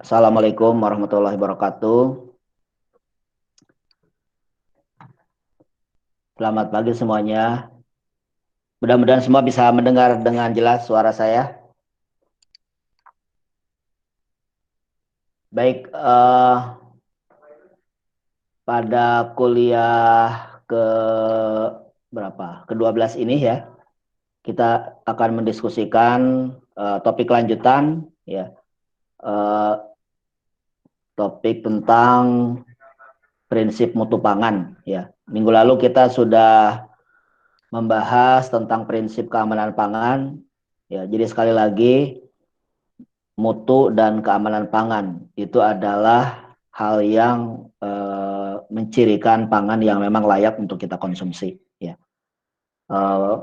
Assalamualaikum warahmatullahi wabarakatuh. Selamat pagi semuanya. Mudah-mudahan semua bisa mendengar dengan jelas suara saya. Baik, pada kuliah ke berapa? Ke-12 ini ya, kita akan mendiskusikan topik lanjutan ya, eh, topik tentang prinsip mutu pangan ya. Minggu lalu kita sudah membahas tentang prinsip keamanan pangan ya. Jadi sekali lagi mutu dan keamanan pangan itu adalah hal yang mencirikan pangan yang memang layak untuk kita konsumsi ya. Eh,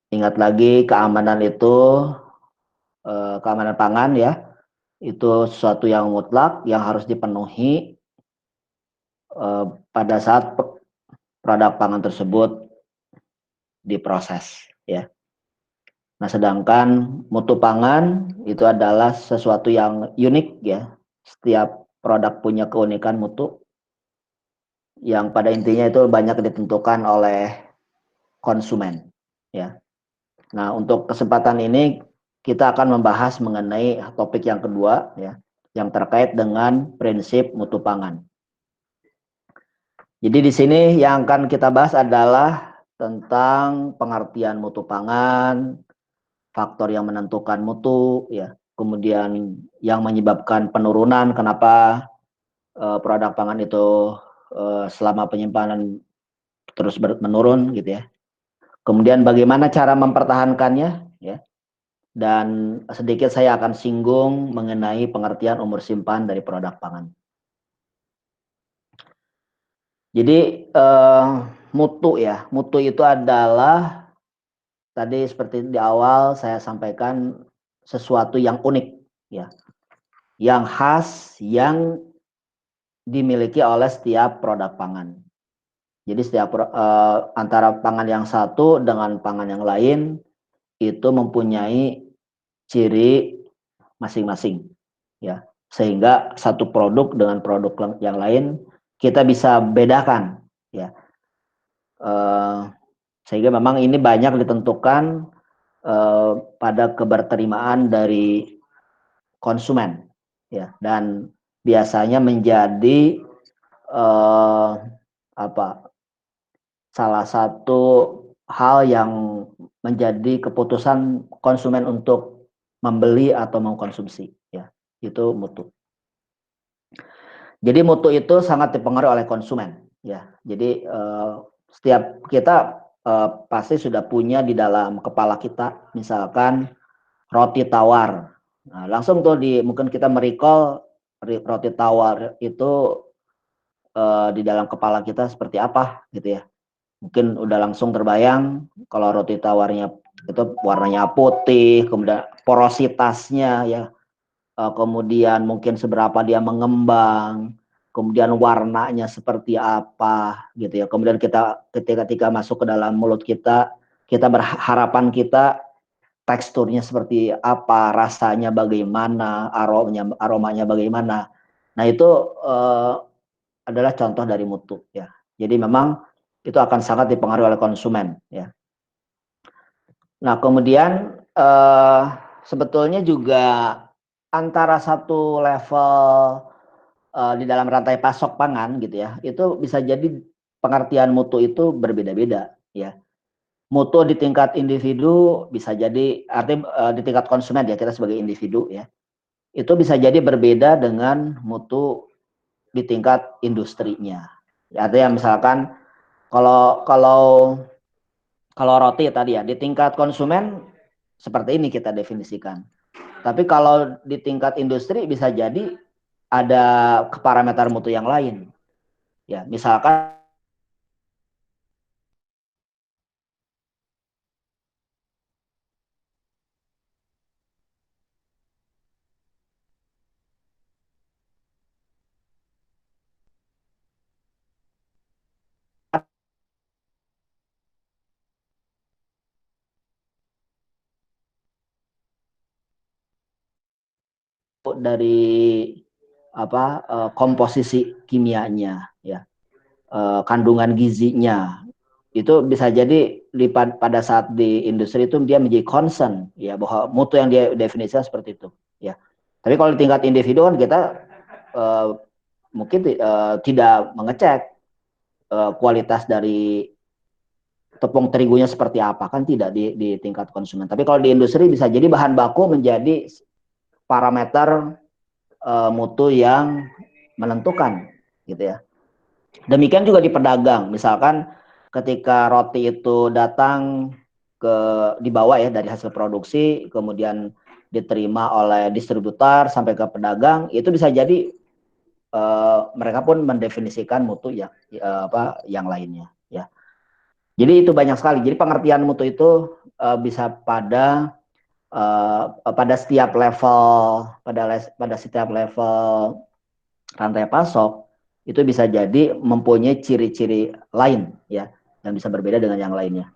Ingat lagi keamanan itu keamanan pangan ya, itu sesuatu yang mutlak yang harus dipenuhi pada saat produk pangan tersebut diproses ya. Nah, sedangkan mutu pangan itu adalah sesuatu yang unik ya. Setiap produk punya keunikan mutu yang pada intinya itu banyak ditentukan oleh konsumen ya. Nah, untuk kesempatan ini kita akan membahas mengenai topik yang kedua ya, yang terkait dengan prinsip mutu pangan. Jadi di sini yang akan kita bahas adalah tentang pengertian mutu pangan, faktor yang menentukan mutu ya, kemudian yang menyebabkan penurunan kenapa produk pangan itu selama penyimpanan terus menurun gitu ya. Kemudian bagaimana cara mempertahankannya ya. Dan sedikit saya akan singgung mengenai pengertian umur simpan dari produk pangan. Jadi mutu ya, mutu itu adalah tadi seperti di awal saya sampaikan sesuatu yang unik ya, yang khas yang dimiliki oleh setiap produk pangan. Jadi setiap antara pangan yang satu dengan pangan yang lain itu mempunyai ciri masing-masing ya. Sehingga satu produk dengan produk yang lain kita bisa bedakan ya. Eh, Sehingga memang ini banyak ditentukan pada keberterimaan dari konsumen ya, dan biasanya menjadi eh, apa salah satu hal yang menjadi keputusan konsumen untuk membeli atau mengkonsumsi ya, itu mutu. Jadi mutu itu sangat dipengaruhi oleh konsumen ya. Jadi setiap kita pasti sudah punya di dalam kepala kita misalkan roti tawar. Nah, langsung tuh mungkin kita merecall roti tawar itu di dalam kepala kita seperti apa gitu ya. Mungkin udah langsung terbayang kalau roti tawarnya itu warnanya putih, kemudian porositasnya ya, kemudian mungkin seberapa dia mengembang, kemudian warnanya seperti apa gitu ya. Kemudian kita ketika masuk ke dalam mulut kita berharapan kita teksturnya seperti apa, rasanya bagaimana, aromanya bagaimana. Nah, itu adalah contoh dari mutu ya. Jadi memang itu akan sangat dipengaruhi oleh konsumen ya. Nah, kemudian sebetulnya juga antara satu level di dalam rantai pasok pangan gitu ya, itu bisa jadi pengertian mutu itu berbeda-beda ya. Mutu di tingkat individu bisa jadi artinya di tingkat konsumen ya, kita sebagai individu ya. Itu bisa jadi berbeda dengan mutu di tingkat industrinya. Ya, artinya misalkan kalau kalau kalau roti tadi ya di tingkat konsumen seperti ini kita definisikan. Tapi kalau di tingkat industri bisa jadi ada parameter mutu yang lain. Ya, misalkan dari komposisi kimianya, ya, kandungan gizinya. Itu bisa jadi pada saat di industri itu dia menjadi concern, ya, bahwa mutu yang dia definisikan seperti itu, ya. Tapi kalau di tingkat individu kan kita mungkin tidak mengecek kualitas dari tepung terigunya seperti apa, kan tidak di tingkat konsumen. Tapi kalau di industri bisa jadi bahan baku menjadi parameter mutu yang menentukan, gitu ya. Demikian juga di pedagang, misalkan ketika roti itu datang dibawa ya dari hasil produksi, kemudian diterima oleh distributor sampai ke pedagang, itu bisa jadi mereka pun mendefinisikan mutu yang lainnya, ya. Jadi itu banyak sekali. Jadi pengertian mutu itu bisa pada setiap level, pada setiap level rantai pasok itu bisa jadi mempunyai ciri-ciri lain, ya, yang bisa berbeda dengan yang lainnya.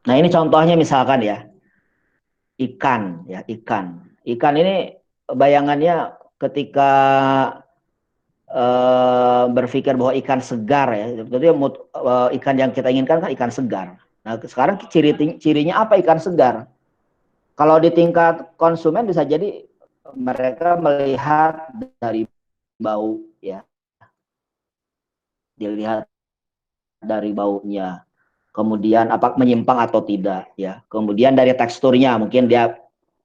Nah, ini contohnya misalkan ya, ikan, ya, ikan ini bayangannya ketika berpikir bahwa ikan segar, ya, jadi ikan yang kita inginkan kan ikan segar. Nah, sekarang cirinya apa ikan segar? Kalau di tingkat konsumen bisa jadi mereka melihat dari bau, ya, dilihat dari baunya, kemudian apa menyimpang atau tidak, ya, kemudian dari teksturnya, mungkin dia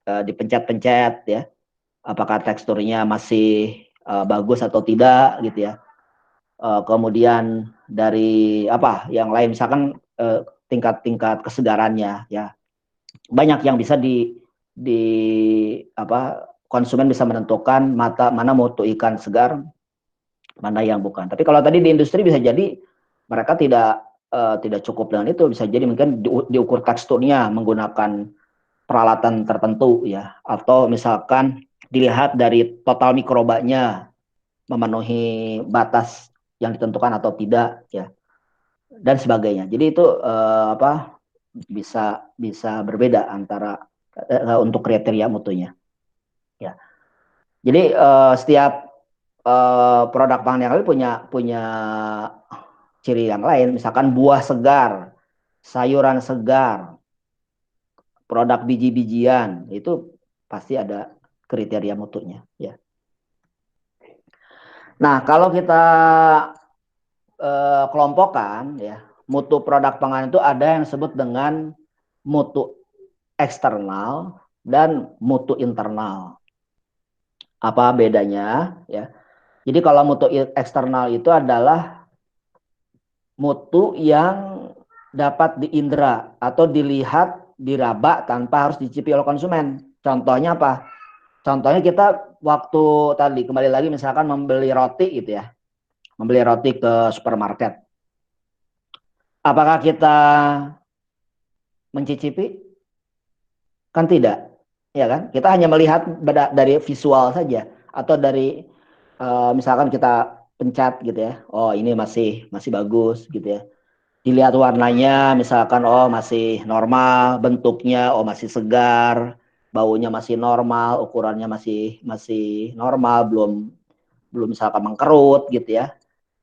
dipencet-pencet, ya, apakah teksturnya masih bagus atau tidak, gitu ya. Kemudian dari apa yang lain, misalkan tingkat-tingkat kesegarannya, ya, banyak yang bisa di konsumen bisa menentukan mana mutu ikan segar, mana yang bukan. Tapi kalau tadi di industri bisa jadi mereka tidak cukup dengan itu, bisa jadi mungkin diukur teksturnya menggunakan peralatan tertentu, ya, atau misalkan dilihat dari total mikrobanya memenuhi batas yang ditentukan atau tidak, ya, dan sebagainya. Jadi itu bisa berbeda antara untuk kriteria mutunya, ya. Jadi setiap produk pangan yang lain punya ciri yang lain, misalkan buah segar, sayuran segar, produk biji-bijian, itu pasti ada kriteria mutunya, ya. Nah, kalau kita kelompokkan, ya, mutu produk pangan itu ada yang disebut dengan mutu eksternal dan mutu internal. Apa bedanya, ya? Jadi kalau mutu eksternal itu adalah mutu yang dapat diindra atau dilihat, diraba tanpa harus dicicipi oleh konsumen. Contohnya apa? Contohnya kita waktu tadi kembali lagi misalkan membeli roti gitu ya. Membeli roti ke supermarket. Apakah kita mencicipi? Kan tidak. Ya kan? Kita hanya melihat dari visual saja atau dari misalkan kita pencet gitu ya. Oh, ini masih bagus gitu ya. Dilihat warnanya, misalkan oh masih normal, bentuknya oh masih segar, baunya masih normal, ukurannya masih normal, belum misalkan mengkerut gitu ya,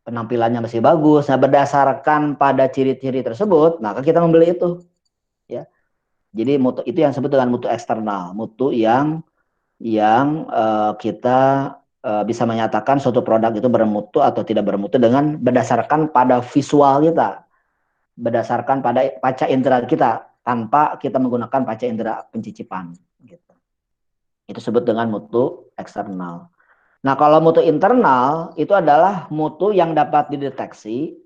penampilannya masih bagus. Nah, berdasarkan pada ciri-ciri tersebut, maka kita membeli itu, ya. Jadi mutu itu yang disebut dengan mutu eksternal, mutu yang kita bisa menyatakan suatu produk itu bermutu atau tidak bermutu dengan berdasarkan pada visual kita, berdasarkan pada panca indera kita tanpa kita menggunakan panca indera pencicipan, gitu. Itu disebut dengan mutu eksternal. Nah, kalau mutu internal itu adalah mutu yang dapat dideteksi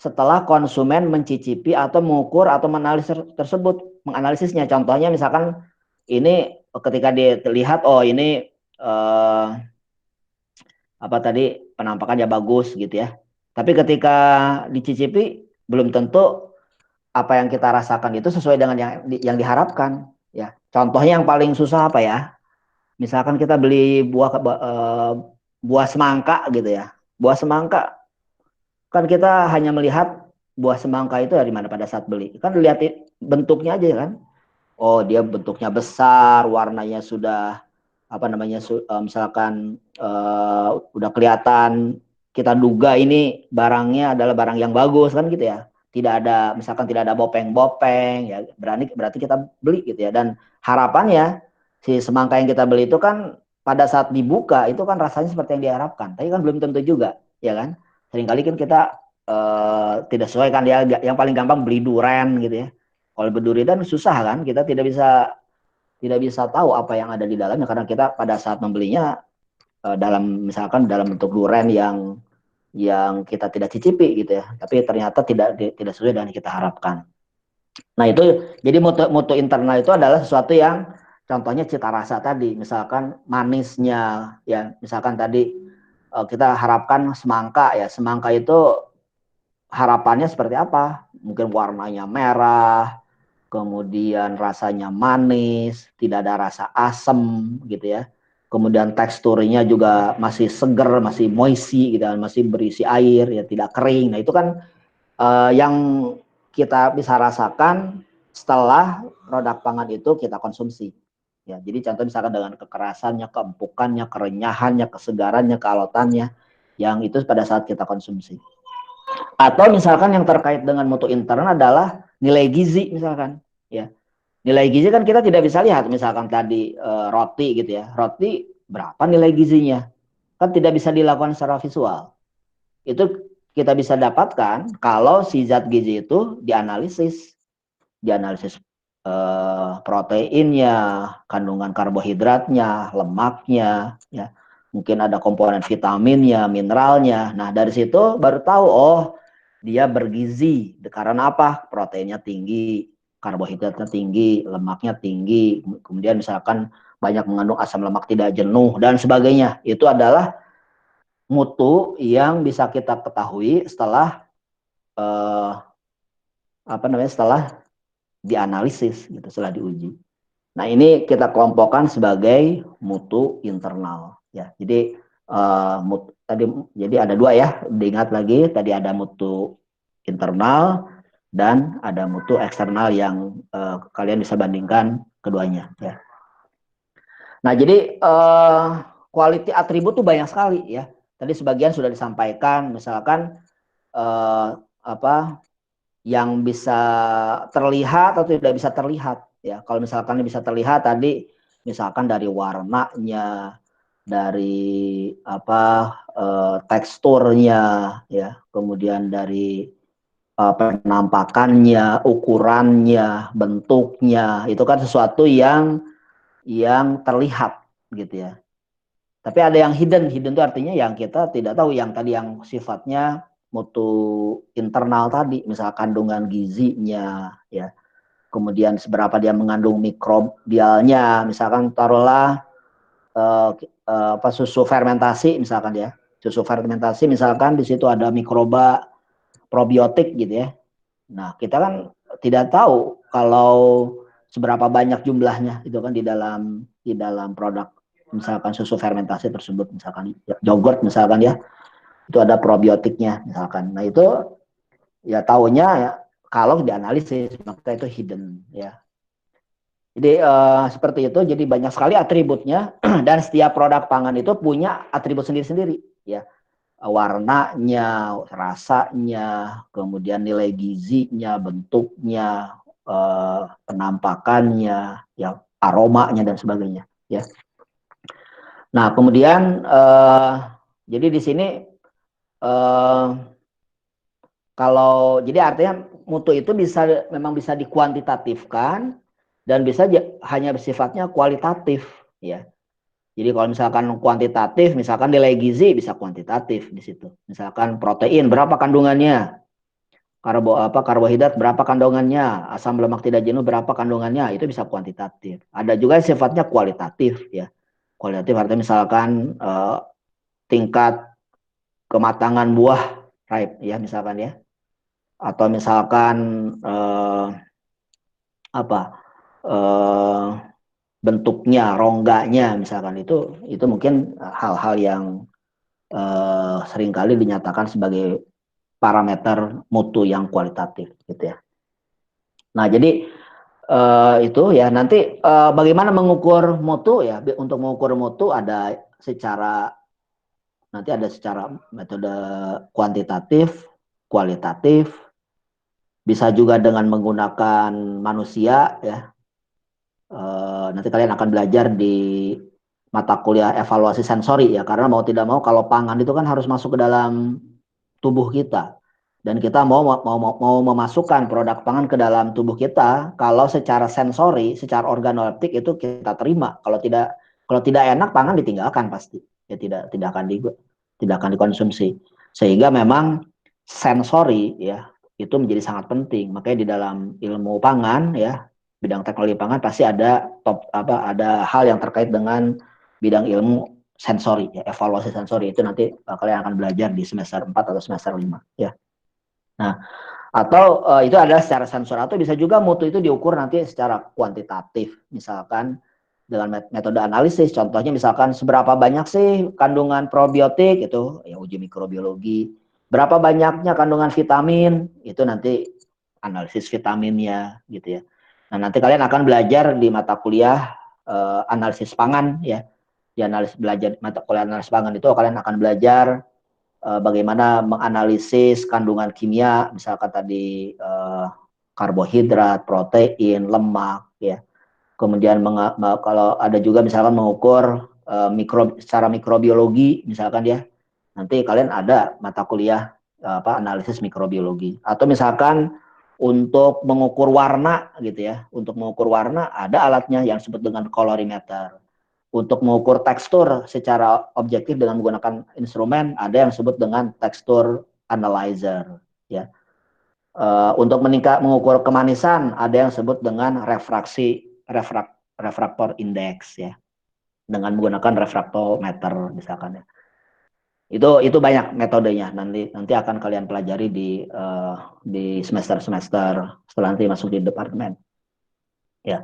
setelah konsumen mencicipi atau mengukur atau menganalisisnya. Contohnya misalkan ini ketika dilihat oh ini apa tadi penampakannya bagus gitu ya. Tapi ketika dicicipi belum tentu apa yang kita rasakan itu sesuai dengan yang diharapkan, ya. Contohnya yang paling susah apa ya? Misalkan kita beli buah semangka gitu ya. Buah semangka kan kita hanya melihat buah semangka itu dari mana pada saat beli. Kan lihat bentuknya aja kan. Oh, dia bentuknya besar, warnanya sudah apa namanya misalkan udah kelihatan, kita duga ini barangnya adalah barang yang bagus kan gitu ya, tidak ada, misalkan tidak ada bopeng-bopeng ya, berarti kita beli gitu ya. Dan harapannya si semangka yang kita beli itu kan pada saat dibuka itu kan rasanya seperti yang diharapkan, tapi kan belum tentu juga ya kan. Seringkali kan kita tidak sesuai kan ya. Yang paling gampang beli duren gitu ya, kalau beli durian susah kan, kita tidak bisa tahu apa yang ada di dalamnya karena kita pada saat membelinya dalam, misalkan dalam bentuk durian yang kita tidak cicipi gitu ya, tapi ternyata tidak sesuai dengan yang kita harapkan. Nah itu, jadi mutu internal itu adalah sesuatu yang, contohnya cita rasa tadi, misalkan manisnya ya, misalkan tadi kita harapkan semangka ya, semangka itu harapannya seperti apa, mungkin warnanya merah, kemudian rasanya manis, tidak ada rasa asam gitu ya. Kemudian teksturnya juga masih seger, masih moisi gitu, masih berisi air ya, tidak kering. Nah, itu kan yang kita bisa rasakan setelah produk pangan itu kita konsumsi. Ya, jadi contoh misalkan dengan kekerasannya, keempukannya, kerenyahannya, kesegarannya, kealotannya, yang itu pada saat kita konsumsi. Atau misalkan yang terkait dengan mutu internal adalah nilai gizi misalkan, ya. Nilai gizi kan kita tidak bisa lihat, misalkan tadi roti gitu ya, roti berapa nilai gizinya, kan tidak bisa dilakukan secara visual. Itu kita bisa dapatkan kalau si zat gizi itu dianalisis proteinnya, kandungan karbohidratnya, lemaknya, ya, mungkin ada komponen vitaminnya, mineralnya. Nah dari situ baru tahu, oh dia bergizi karena apa? Proteinnya tinggi, karbohidratnya tinggi, lemaknya tinggi, kemudian misalkan banyak mengandung asam lemak tidak jenuh dan sebagainya. Itu adalah mutu yang bisa kita ketahui setelah setelah dianalisis gitu, setelah diuji. Nah ini kita kelompokkan sebagai mutu internal ya. Jadi jadi ada dua ya, diingat lagi, tadi ada mutu internal dan ada mutu eksternal yang kalian bisa bandingkan keduanya ya. Nah jadi quality atribut tuh banyak sekali ya. Tadi sebagian sudah disampaikan, misalkan eh, apa yang bisa terlihat atau tidak bisa terlihat ya. Kalau misalkan bisa terlihat tadi, misalkan dari warnanya, dari teksturnya ya, kemudian dari penampakannya, ukurannya, bentuknya, itu kan sesuatu yang terlihat gitu ya. Tapi ada yang hidden itu artinya yang kita tidak tahu, yang tadi yang sifatnya mutu internal tadi, misal kandungan gizinya ya, kemudian seberapa dia mengandung mikrobialnya, misalkan taruhlah susu fermentasi misalkan ya, susu fermentasi misalkan di situ ada mikroba probiotik gitu ya. Nah kita kan tidak tahu kalau seberapa banyak jumlahnya itu kan di dalam produk misalkan susu fermentasi tersebut, misalkan yogurt misalkan ya, itu ada probiotiknya misalkan. Nah itu ya taunya ya kalau dianalisis, maka itu hidden ya. Jadi seperti itu, jadi banyak sekali atributnya dan setiap produk pangan itu punya atribut sendiri-sendiri ya. Warnanya, rasanya, kemudian nilai gizinya, bentuknya, penampakannya, ya, aromanya dan sebagainya ya. Nah, kemudian jadi di sini kalau jadi artinya mutu itu memang bisa dikuantitatifkan dan bisa hanya bersifatnya kualitatif ya. Jadi kalau misalkan kuantitatif, misalkan nilai gizi bisa kuantitatif di situ. Misalkan protein berapa kandungannya, karbohidrat berapa kandungannya, asam lemak tidak jenuh berapa kandungannya, itu bisa kuantitatif. Ada juga yang sifatnya kualitatif ya. Kualitatif artinya misalkan tingkat kematangan buah ripe ya misalkan ya, atau misalkan apa eh, bentuknya, rongganya misalkan, itu mungkin hal-hal yang seringkali dinyatakan sebagai parameter mutu yang kualitatif gitu ya. Nah jadi Itu ya nanti bagaimana mengukur mutu ya, untuk mengukur mutu ada secara, nanti ada secara metode kuantitatif, kualitatif, bisa juga dengan menggunakan manusia ya. Nanti kalian akan belajar di mata kuliah evaluasi sensori ya, karena mau tidak mau kalau pangan itu kan harus masuk ke dalam tubuh kita, dan kita mau memasukkan produk pangan ke dalam tubuh kita, kalau secara sensori, secara organoleptik itu kita terima, kalau tidak enak pangan ditinggalkan pasti ya, tidak akan dikonsumsi. Sehingga memang sensori ya itu menjadi sangat penting. Makanya di dalam ilmu pangan ya, bidang teknologi pangan pasti ada hal yang terkait dengan bidang ilmu sensori ya, evaluasi sensori itu nanti kalian akan belajar di semester 4 atau semester 5 ya. Nah, atau itu adalah secara sensor, atau bisa juga mutu itu diukur nanti secara kuantitatif, misalkan dengan metode analisis. Contohnya misalkan seberapa banyak sih kandungan probiotik, itu ya uji mikrobiologi. Berapa banyaknya kandungan vitamin, itu nanti analisis vitaminnya gitu ya. Nah, nanti kalian akan belajar di mata kuliah analisis pangan ya. Di mata kuliah analisis pangan itu kalian akan belajar bagaimana menganalisis kandungan kimia, misalkan tadi karbohidrat, protein, lemak ya. Kemudian kalau ada juga misalkan mengukur secara mikrobiologi misalkan ya, nanti kalian ada mata kuliah analisis mikrobiologi. Atau misalkan untuk mengukur warna gitu ya, untuk mengukur warna ada alatnya yang disebut dengan colorimeter. Untuk mengukur tekstur secara objektif dengan menggunakan instrumen ada yang disebut dengan tekstur analyzer ya. Untuk mengukur kemanisan ada yang disebut dengan refraktor indeks ya, dengan menggunakan refraktometer misalkan ya. Itu banyak metodenya, nanti akan kalian pelajari di semester setelah nanti masuk di departemen ya.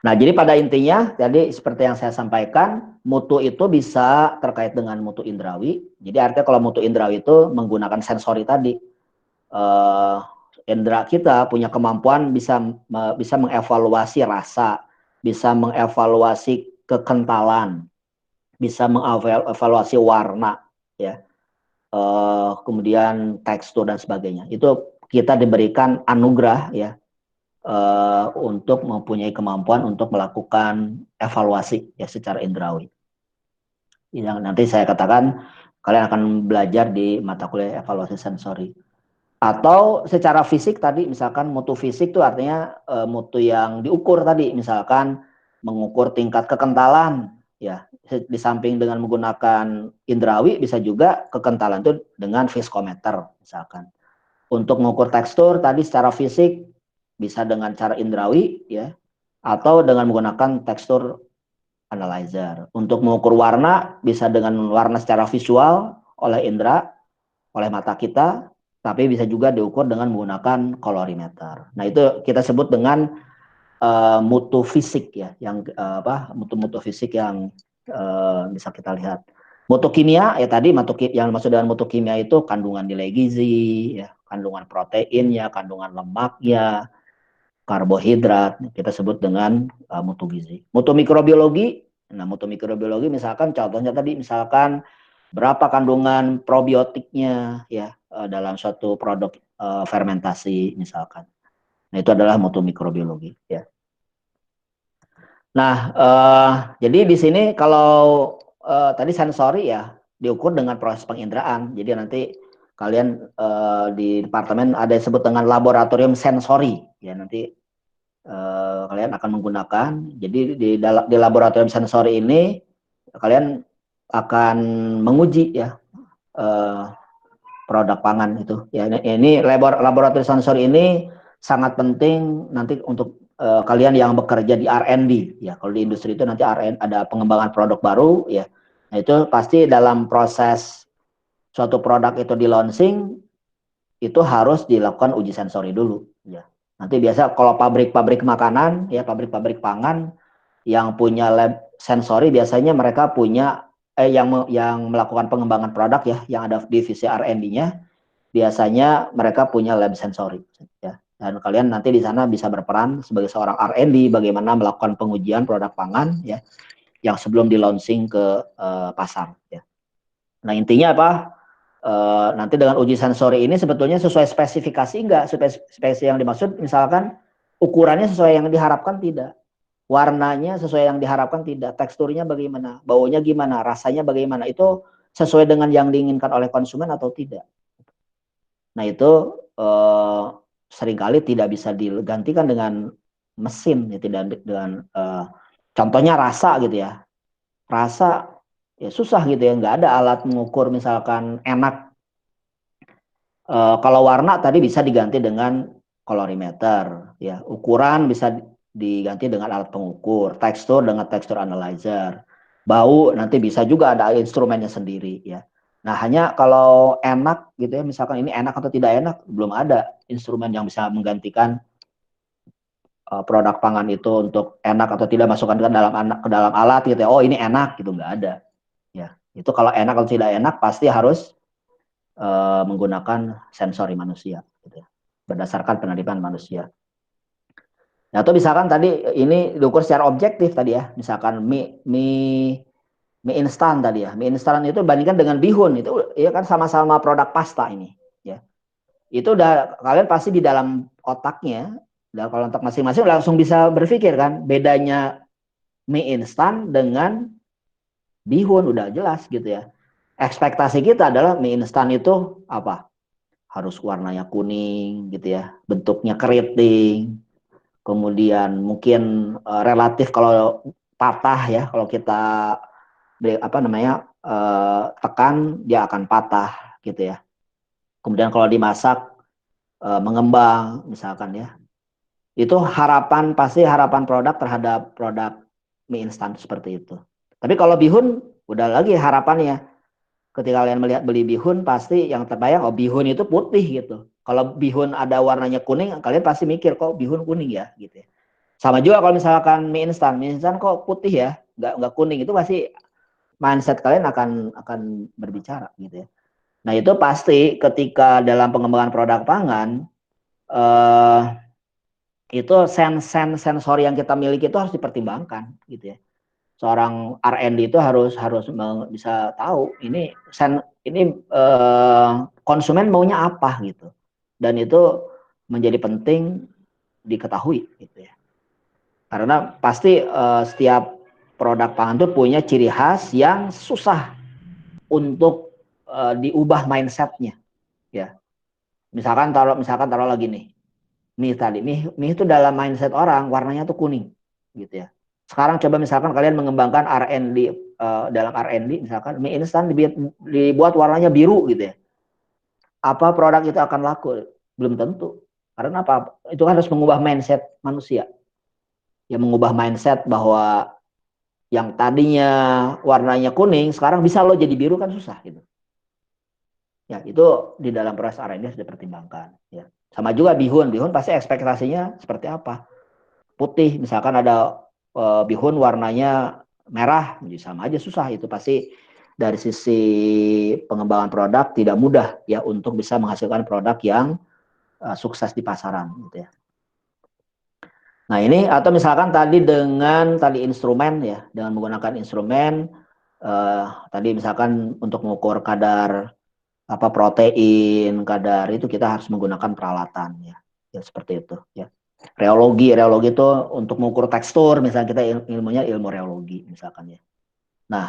Nah, jadi pada intinya, jadi seperti yang saya sampaikan, mutu itu bisa terkait dengan mutu indrawi. Jadi artinya kalau mutu indrawi itu menggunakan sensori tadi. Indra kita punya kemampuan bisa mengevaluasi rasa, bisa mengevaluasi kekentalan, bisa mengevaluasi warna, ya. Kemudian tekstur dan sebagainya. Itu kita diberikan anugerah, ya, untuk mempunyai kemampuan untuk melakukan evaluasi ya secara indrawi. Yang nanti saya katakan kalian akan belajar di mata kuliah evaluasi sensori. Atau secara fisik tadi, misalkan mutu fisik itu artinya mutu yang diukur tadi, misalkan mengukur tingkat kekentalan ya, di samping dengan menggunakan indrawi bisa juga kekentalan itu dengan viskometer misalkan. Untuk mengukur tekstur tadi secara fisik bisa dengan cara indrawi ya, atau dengan menggunakan tekstur analyzer. Untuk mengukur warna bisa dengan warna secara visual oleh indera, oleh mata kita, tapi bisa juga diukur dengan menggunakan colorimeter. Nah, itu kita sebut dengan mutu fisik ya, yang mutu-mutu fisik yang bisa kita lihat. Mutu kimia ya tadi, yang maksud dengan mutu kimia itu kandungan nilai gizi, ya, kandungan proteinnya, kandungan lemaknya, karbohidrat, kita sebut dengan mutu gizi. Mutu mikrobiologi, nah mutu mikrobiologi misalkan contohnya tadi, misalkan berapa kandungan probiotiknya ya dalam suatu produk fermentasi misalkan. Nah, itu adalah mutu mikrobiologi ya. Nah, jadi di sini kalau tadi sensori ya diukur dengan proses penginderaan. Jadi nanti kalian di departemen ada yang disebut dengan laboratorium sensori ya, nanti kalian akan menggunakan. Jadi di laboratorium sensori ini kalian akan menguji ya produk pangan itu ya. Ini laboratorium sensori ini sangat penting nanti untuk kalian yang bekerja di R&D ya. Kalau di industri itu nanti ada pengembangan produk baru ya. Nah, itu pasti dalam proses suatu produk itu di launching itu harus dilakukan uji sensori dulu ya. Nanti biasa kalau pabrik-pabrik makanan ya, pabrik-pabrik pangan yang punya lab sensori biasanya mereka punya yang melakukan pengembangan produk ya, yang ada divisi R&D-nya biasanya mereka punya lab sensori ya. Dan kalian nanti di sana bisa berperan sebagai seorang R&D, bagaimana melakukan pengujian produk pangan ya, yang sebelum di launching ke pasar ya. Nah intinya apa? Nanti dengan uji sensori ini sebetulnya sesuai spesifikasi enggak? Spesifikasi yang dimaksud misalkan ukurannya sesuai yang diharapkan tidak, warnanya sesuai yang diharapkan tidak, teksturnya bagaimana, baunya gimana, rasanya bagaimana, itu sesuai dengan yang diinginkan oleh konsumen atau tidak. Nah itu seringkali tidak bisa digantikan dengan mesin, ya, tidak dengan contohnya rasa gitu ya, rasa ya susah gitu ya, nggak ada alat mengukur misalkan enak. Kalau warna tadi bisa diganti dengan kolorimeter, ya ukuran bisa diganti dengan alat pengukur, tekstur dengan tekstur analyzer, bau nanti bisa juga ada instrumennya sendiri ya. Nah hanya kalau enak gitu ya, misalkan ini enak atau tidak enak, belum ada instrumen yang bisa menggantikan produk pangan itu untuk enak atau tidak, masukkan ke dalam alat gitu ya. Oh ini enak gitu, nggak ada ya. Itu kalau enak atau tidak enak pasti harus menggunakan sensori manusia gitu ya, berdasarkan penelitian manusia. Nah, atau misalkan tadi ini diukur secara objektif tadi ya, misalkan mie instan tadi ya, mie instan itu bandingkan dengan bihun itu ya kan sama-sama produk pasta ini ya. Itu udah kalian pasti di dalam otaknya, dan kalau untuk masing-masing langsung bisa berpikir kan bedanya mie instan dengan bihun, udah jelas gitu ya. Ekspektasi kita adalah mie instan itu apa? Harus warnanya kuning gitu ya, bentuknya keriting, kemudian mungkin relatif kalau patah ya, kalau kita apa namanya tekan dia akan patah gitu ya. Kemudian kalau dimasak mengembang misalkan ya, itu harapan, pasti harapan produk terhadap produk mie instan seperti itu. Tapi kalau bihun udah lagi harapannya, ketika kalian melihat beli bihun pasti yang terbayang oh bihun itu putih gitu. Kalau bihun ada warnanya kuning, kalian pasti mikir kok bihun kuning ya gitu ya. Sama juga kalau misalkan mie instan kok putih ya, nggak kuning, itu pasti mindset kalian akan berbicara gitu ya. Nah itu pasti ketika dalam pengembangan produk pangan eh, itu sensori yang kita miliki itu harus dipertimbangkan gitu ya. Seorang R&D itu harus harus bisa tahu ini konsumen maunya apa gitu, dan itu menjadi penting diketahui gitu ya, karena pasti setiap produk pangan itu punya ciri khas yang susah untuk diubah mindsetnya ya. Misalkan taruh lagi nih, mie itu dalam mindset orang warnanya tuh kuning gitu ya. Sekarang coba misalkan kalian mengembangkan R&D, dalam R&D misalkan mie instan dibuat warnanya biru gitu ya. Apa produk itu akan laku? Belum tentu. Karena apa? Itu kan harus mengubah mindset manusia. Ya mengubah mindset bahwa yang tadinya warnanya kuning sekarang bisa lo jadi biru kan susah gitu. Ya, itu di dalam proses R&D harus dipertimbangkan ya. Sama juga bihun pasti ekspektasinya seperti apa? Putih, misalkan ada bihun warnanya merah, sama aja susah. Itu pasti dari sisi pengembangan produk tidak mudah ya untuk bisa menghasilkan produk yang sukses di pasaran gitu ya. Nah ini atau misalkan tadi instrumen ya, dengan menggunakan instrumen tadi misalkan untuk mengukur kadar apa protein, kadar itu kita harus menggunakan peralatan ya, ya seperti itu ya. Reologi itu untuk mengukur tekstur, misalnya kita ilmunya ilmu reologi misalkan ya. Nah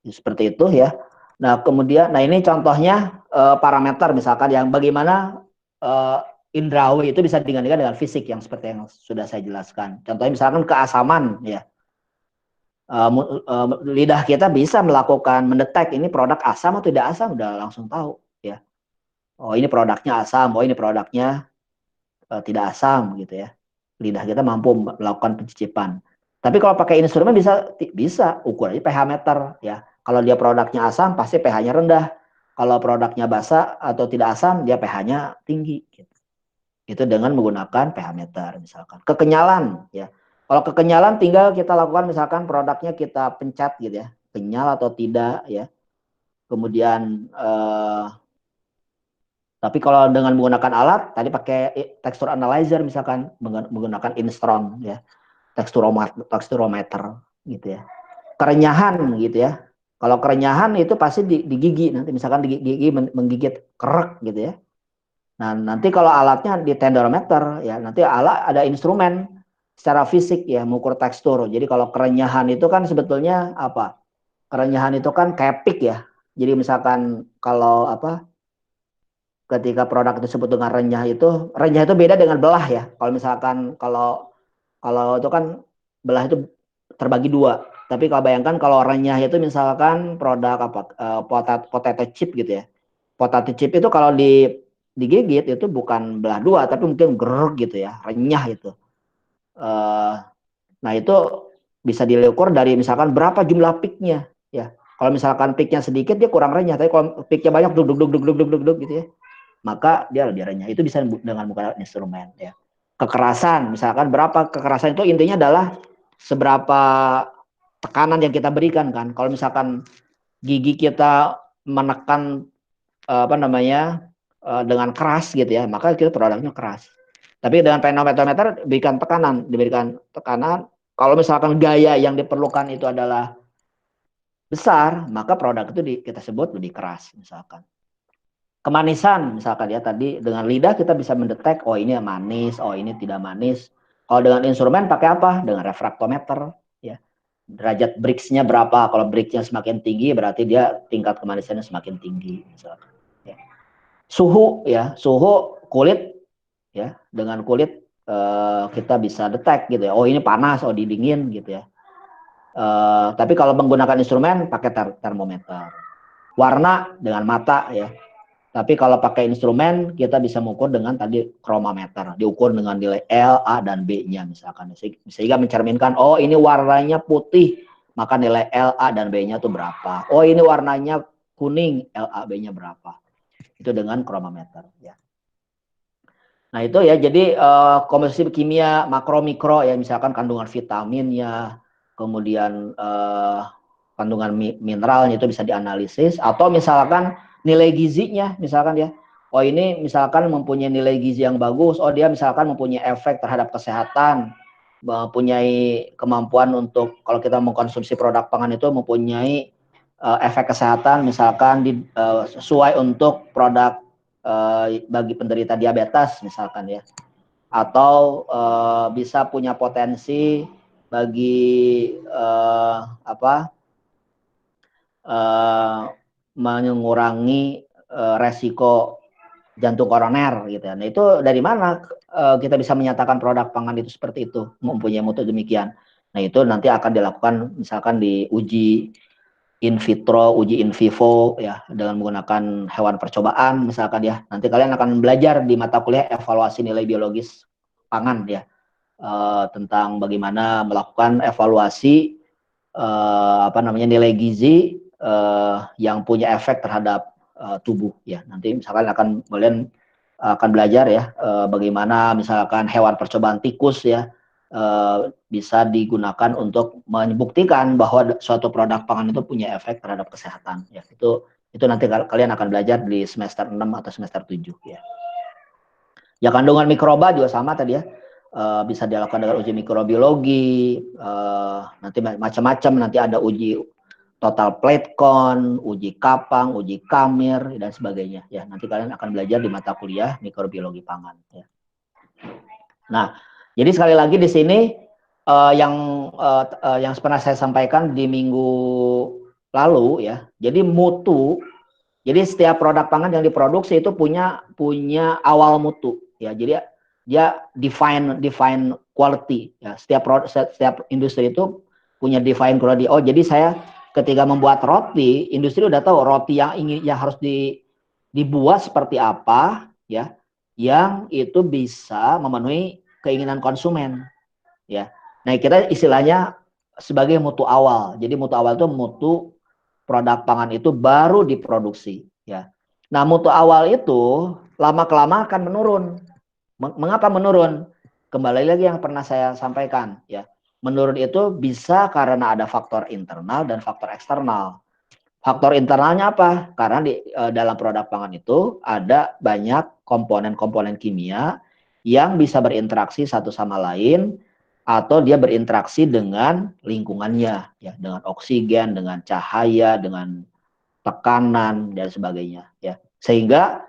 seperti itu ya. Nah kemudian, nah ini contohnya parameter misalkan yang bagaimana eh, indrawi itu bisa digantikan dengan fisik yang seperti yang sudah saya jelaskan. Contohnya misalkan keasaman ya. Lidah kita bisa melakukan mendetek ini produk asam atau tidak asam, udah langsung tahu ya. Oh ini produknya asam, oh ini produknya tidak asam gitu ya. Lidah kita mampu melakukan pencicipan. Tapi kalau pakai instrumen bisa ukur aja pH meter ya. Kalau dia produknya asam pasti pH-nya rendah. Kalau produknya basa atau tidak asam dia pH-nya tinggi gitu. Itu dengan menggunakan pH meter misalkan. Kekenyalan ya. Kalau kekenyalan tinggal kita lakukan misalkan produknya kita pencet gitu ya. Kenyal atau tidak ya. Kemudian Tapi kalau dengan menggunakan alat, tadi pakai texture analyzer misalkan, menggunakan Instron ya, texturometer gitu ya. Kerenyahan gitu ya. Kalau kerenyahan itu pasti di gigi, nanti misalkan di gigi menggigit kerak gitu ya. Nah, nanti kalau alatnya di tenderometer ya, nanti alat ada instrumen secara fisik ya mengukur tekstur. Jadi kalau kerenyahan itu kan sebetulnya apa? Kerenyahan itu kan kayak peak ya. Jadi misalkan kalau apa, ketika produk disebut dengan renyah itu beda dengan belah ya. Kalau misalkan kalau kalau itu kan belah itu terbagi dua. Tapi kalau bayangkan kalau renyah itu misalkan produk apa, potato chip gitu ya. Potato chip itu kalau digigit itu bukan belah dua, tapi mungkin geruk gitu ya, renyah itu. Eh, nah itu bisa diukur dari misalkan berapa jumlah peaknya ya. Kalau misalkan peaknya sedikit dia kurang renyah, tapi kalau peaknya banyak duk duk duk duk duk duk duk gitu ya, maka dia lebih renyah. Itu bisa dengan menggunakan instrumen ya. Kekerasan, misalkan berapa kekerasan itu intinya adalah seberapa tekanan yang kita berikan kan. Kalau misalkan gigi kita menekan apa namanya dengan keras gitu ya, maka kita produknya keras. Tapi dengan penometer diberikan tekanan. Kalau misalkan gaya yang diperlukan itu adalah besar, maka produk itu kita sebut lebih keras misalkan. Kemanisan misalkan ya, tadi dengan lidah kita bisa mendetek oh ini manis, oh ini tidak manis. Kalau dengan instrumen pakai apa? Dengan refraktometer ya. Derajat Brix-nya berapa? Kalau Brix-nya semakin tinggi berarti dia tingkat kemanisannya semakin tinggi misalkan. Ya. Suhu ya, suhu kulit ya, dengan kulit kita bisa detek gitu ya. Oh ini panas, oh ini dingin gitu ya. Tapi kalau menggunakan instrumen pakai termometer. Warna dengan mata ya. Tapi kalau pakai instrumen kita bisa mengukur dengan tadi kromometer, diukur dengan nilai L, A dan B-nya misalkan. Sehingga mencerminkan oh ini warnanya putih, maka nilai L, A dan B-nya itu berapa. Oh ini warnanya kuning, L, A, B-nya berapa. Itu dengan kromometer ya. Nah itu ya, jadi komposisi kimia makro mikro ya, misalkan kandungan vitaminnya, kemudian kandungan mineralnya itu bisa dianalisis, atau misalkan nilai gizinya, misalkan ya, oh ini misalkan mempunyai nilai gizi yang bagus, oh dia misalkan mempunyai efek terhadap kesehatan, mempunyai kemampuan untuk kalau kita mengkonsumsi produk pangan itu mempunyai efek kesehatan, misalkan sesuai untuk produk bagi penderita diabetes misalkan ya, atau bisa punya potensi bagi apa mengurangi resiko jantung koroner gitu ya. Nah itu dari mana kita bisa menyatakan produk pangan itu seperti itu, mempunyai mutu demikian. Nah itu nanti akan dilakukan misalkan di uji in vitro, uji in vivo ya, dengan menggunakan hewan percobaan misalkan ya. Nanti kalian akan belajar di mata kuliah evaluasi nilai biologis pangan ya, tentang bagaimana melakukan evaluasi apa namanya nilai gizi yang punya efek terhadap tubuh ya. Nanti misalkan akan belajar ya bagaimana misalkan hewan percobaan tikus ya bisa digunakan untuk membuktikan bahwa suatu produk pangan itu punya efek terhadap kesehatan ya. Itu nanti kalian akan belajar di semester 6 atau semester 7 ya. Ya kandungan mikroba juga sama tadi ya. Bisa dilakukan dengan uji mikrobiologi, nanti macam-macam, nanti ada uji total plate count, uji kapang, uji kamir dan sebagainya ya. Nanti kalian akan belajar di mata kuliah mikrobiologi pangan ya. Nah, jadi sekali lagi di sini yang pernah saya sampaikan di minggu lalu ya. Jadi mutu, jadi setiap produk pangan yang diproduksi itu punya awal mutu ya. Jadi dia define quality ya. Setiap industri itu punya define quality. Oh, jadi saya ketika membuat roti, industri udah tahu roti yang harus dibuat seperti apa ya, yang itu bisa memenuhi keinginan konsumen ya. Nah, kita istilahnya sebagai mutu awal. Jadi mutu awal itu mutu produk pangan itu baru diproduksi ya. Nah, mutu awal itu lama kelamaan akan menurun. Mengapa menurun? Kembali lagi yang pernah saya sampaikan ya. Menurun itu bisa karena ada faktor internal dan faktor eksternal. Faktor internalnya apa? Karena di dalam produk pangan itu ada banyak komponen-komponen kimia yang bisa berinteraksi satu sama lain atau dia berinteraksi dengan lingkungannya, ya, dengan oksigen, dengan cahaya, dengan tekanan dan sebagainya, ya. Sehingga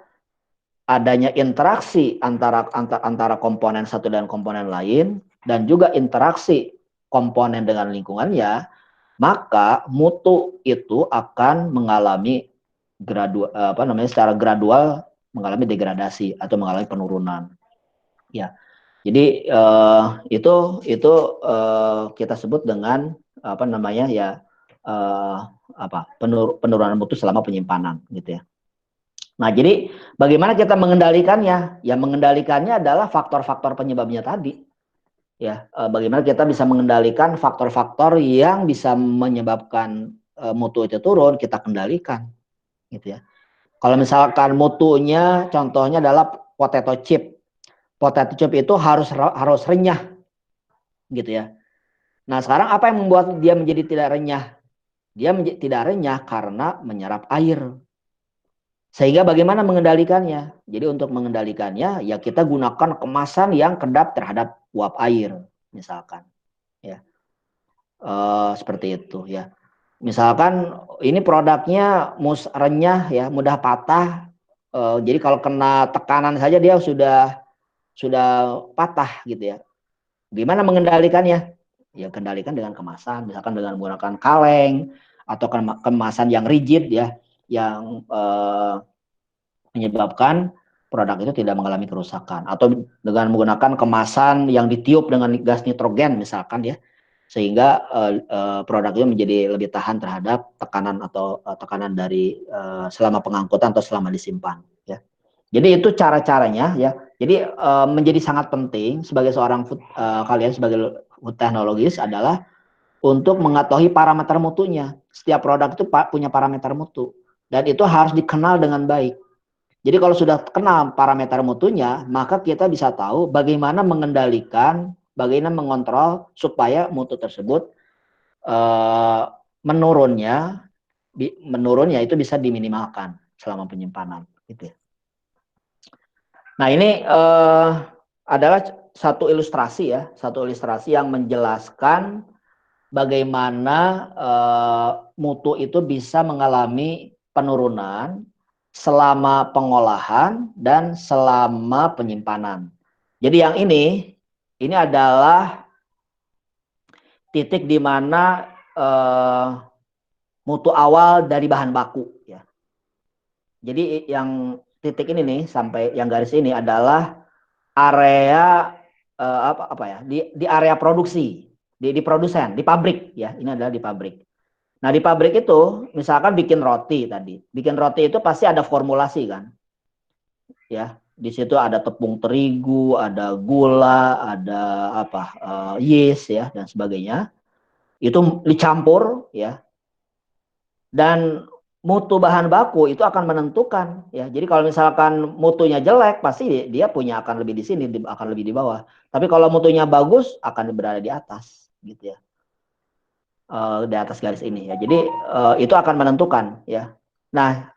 adanya interaksi antara komponen satu dan komponen lain dan juga interaksi komponen dengan lingkungannya, maka mutu itu akan mengalami secara gradual mengalami degradasi atau mengalami penurunan. Ya, jadi itu kita sebut dengan apa namanya ya penurunan mutu selama penyimpanan, gitu ya. Nah, jadi bagaimana kita mengendalikannya? Ya, mengendalikannya adalah faktor-faktor penyebabnya tadi. Ya, bagaimana kita bisa mengendalikan faktor-faktor yang bisa menyebabkan mutu itu turun, kita kendalikan, gitu ya. Kalau misalkan mutunya, contohnya adalah potato chip. Potato chip itu harus renyah, gitu ya. Nah, sekarang apa yang membuat dia menjadi tidak renyah? Dia tidak renyah karena menyerap air. Sehingga bagaimana mengendalikannya? Jadi untuk mengendalikannya, ya kita gunakan kemasan yang kedap terhadap uap air, misalkan, ya. Seperti itu, ya. Misalkan ini produknya renyah, ya, mudah patah. Jadi kalau kena tekanan saja dia sudah patah, gitu ya. Gimana mengendalikannya? Ya kendalikan dengan kemasan, misalkan dengan menggunakan kaleng atau kemasan yang rigid, ya, yang menyebabkan produk itu tidak mengalami kerusakan, atau dengan menggunakan kemasan yang ditiup dengan gas nitrogen misalkan, ya, sehingga produk itu menjadi lebih tahan terhadap tekanan atau tekanan dari selama pengangkutan atau selama disimpan, ya. Jadi itu cara-caranya, ya. Jadi menjadi sangat penting sebagai seorang kalian sebagai food teknologis adalah untuk mengetahui parameter mutunya. Setiap produk itu punya parameter mutu dan itu harus dikenal dengan baik. Jadi kalau sudah kenal parameter mutunya, maka kita bisa tahu bagaimana mengendalikan, bagaimana mengontrol supaya mutu tersebut eh, menurunnya itu bisa diminimalkan selama penyimpanan, gitu ya. Nah, ini adalah satu ilustrasi yang menjelaskan bagaimana mutu itu bisa mengalami penurunan selama pengolahan dan selama penyimpanan. Jadi yang ini adalah titik di mana mutu awal dari bahan baku, ya. Jadi yang titik ini nih sampai yang garis ini adalah area apa ya di area produksi, di produsen, di pabrik, ya. Ini adalah di pabrik. Nah, di pabrik itu misalkan bikin roti tadi. Bikin roti itu pasti ada formulasi kan. Ya, di situ ada tepung terigu, ada gula, ada yeast, ya, dan sebagainya. Itu dicampur, ya. Dan mutu bahan baku itu akan menentukan, ya. Jadi kalau misalkan mutunya jelek, pasti dia punya akan lebih di sini, akan lebih di bawah. Tapi kalau mutunya bagus akan berada di atas, gitu ya. Di atas garis ini, ya. Jadi itu akan menentukan, ya. Nah,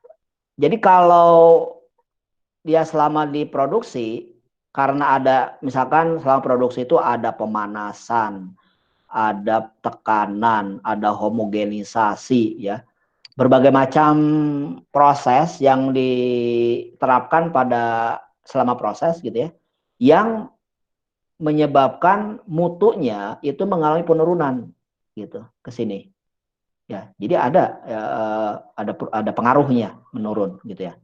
jadi kalau dia selama diproduksi, karena ada misalkan selama produksi itu ada pemanasan, ada tekanan, ada homogenisasi, ya. Berbagai macam proses yang diterapkan pada selama proses, gitu ya, yang menyebabkan mutunya itu mengalami penurunan, gitu, ke sini. Ya, jadi ada pengaruhnya menurun, gitu ya.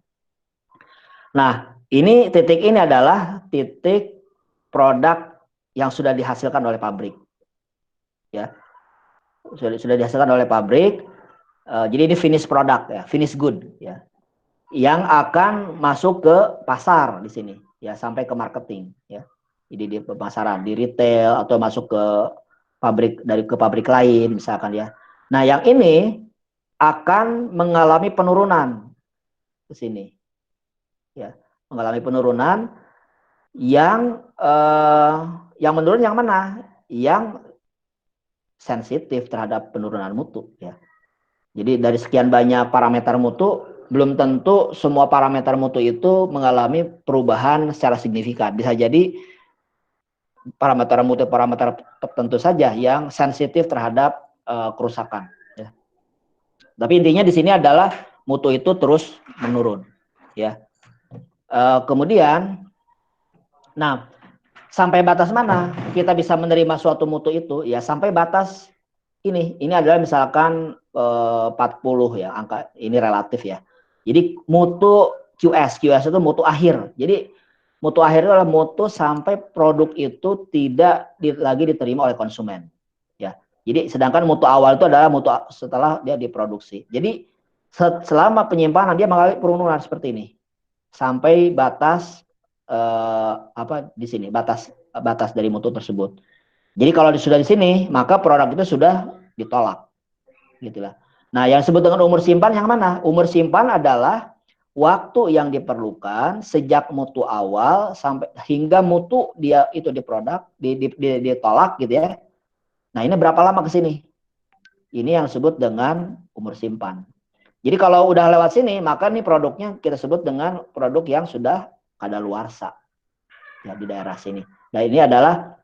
Nah, titik ini adalah titik produk yang sudah dihasilkan oleh pabrik, ya. Sudah dihasilkan oleh pabrik. Jadi ini finish product, ya, finish good, ya, yang akan masuk ke pasar di sini, ya, sampai ke marketing, ya. Jadi di pemasaran, di retail atau masuk ke pabrik lain misalkan, ya. Nah, yang ini akan mengalami penurunan ke sini, ya, mengalami penurunan yang menurun yang mana? Yang sensitif terhadap penurunan mutu, ya. Jadi dari sekian banyak parameter mutu, belum tentu semua parameter mutu itu mengalami perubahan secara signifikan. Bisa jadi parameter mutu parameter tertentu saja yang sensitif terhadap kerusakan. Ya. Tapi intinya di sini adalah mutu itu terus menurun. Ya. Kemudian, nah, sampai batas mana kita bisa menerima suatu mutu itu? Ya sampai batas ini adalah misalkan 40 ya, angka ini relatif ya. Jadi mutu QS itu mutu akhir. Jadi mutu akhir itu adalah mutu sampai produk itu tidak lagi diterima oleh konsumen. Ya. Jadi sedangkan mutu awal itu adalah mutu setelah dia diproduksi. Jadi selama penyimpanan dia mengalami penurunan seperti ini sampai batas apa di sini batas dari mutu tersebut. Jadi kalau sudah di sini maka produk itu sudah ditolak, gitulah. Nah, yang disebut dengan umur simpan yang mana? Umur simpan adalah waktu yang diperlukan sejak mutu awal sampai hingga mutu dia itu di produk ditolak gitu ya. Nah, ini berapa lama ke sini? Ini yang disebut dengan umur simpan. Jadi kalau udah lewat sini, maka nih produknya kita sebut dengan produk yang sudah kadaluarsa ya di daerah sini. Nah, ini adalah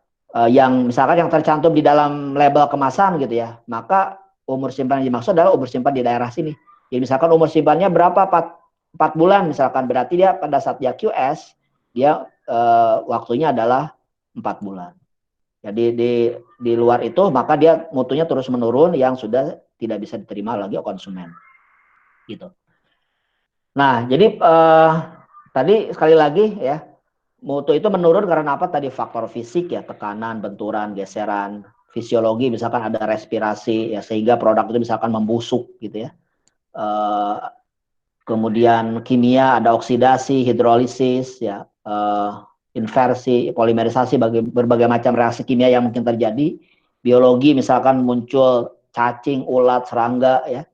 yang misalkan yang tercantum di dalam label kemasan gitu ya, maka umur simpan yang dimaksud adalah umur simpan di daerah sini. Jadi misalkan umur simpannya berapa 4 bulan misalkan, berarti dia pada saat dia QS dia waktunya adalah 4 bulan. Jadi di luar itu maka dia mutunya terus menurun yang sudah tidak bisa diterima lagi oleh konsumen. Gitu. Nah, jadi tadi sekali lagi ya, mutu itu menurun karena apa? Tadi faktor fisik ya, tekanan, benturan, geseran, fisiologi, misalkan ada respirasi ya, sehingga produk itu misalkan membusuk gitu ya. Eh, Kemudian kimia ada oksidasi, hidrolisis ya, inversi, polimerisasi, berbagai macam reaksi kimia yang mungkin terjadi. Biologi misalkan muncul cacing, ulat, serangga ya.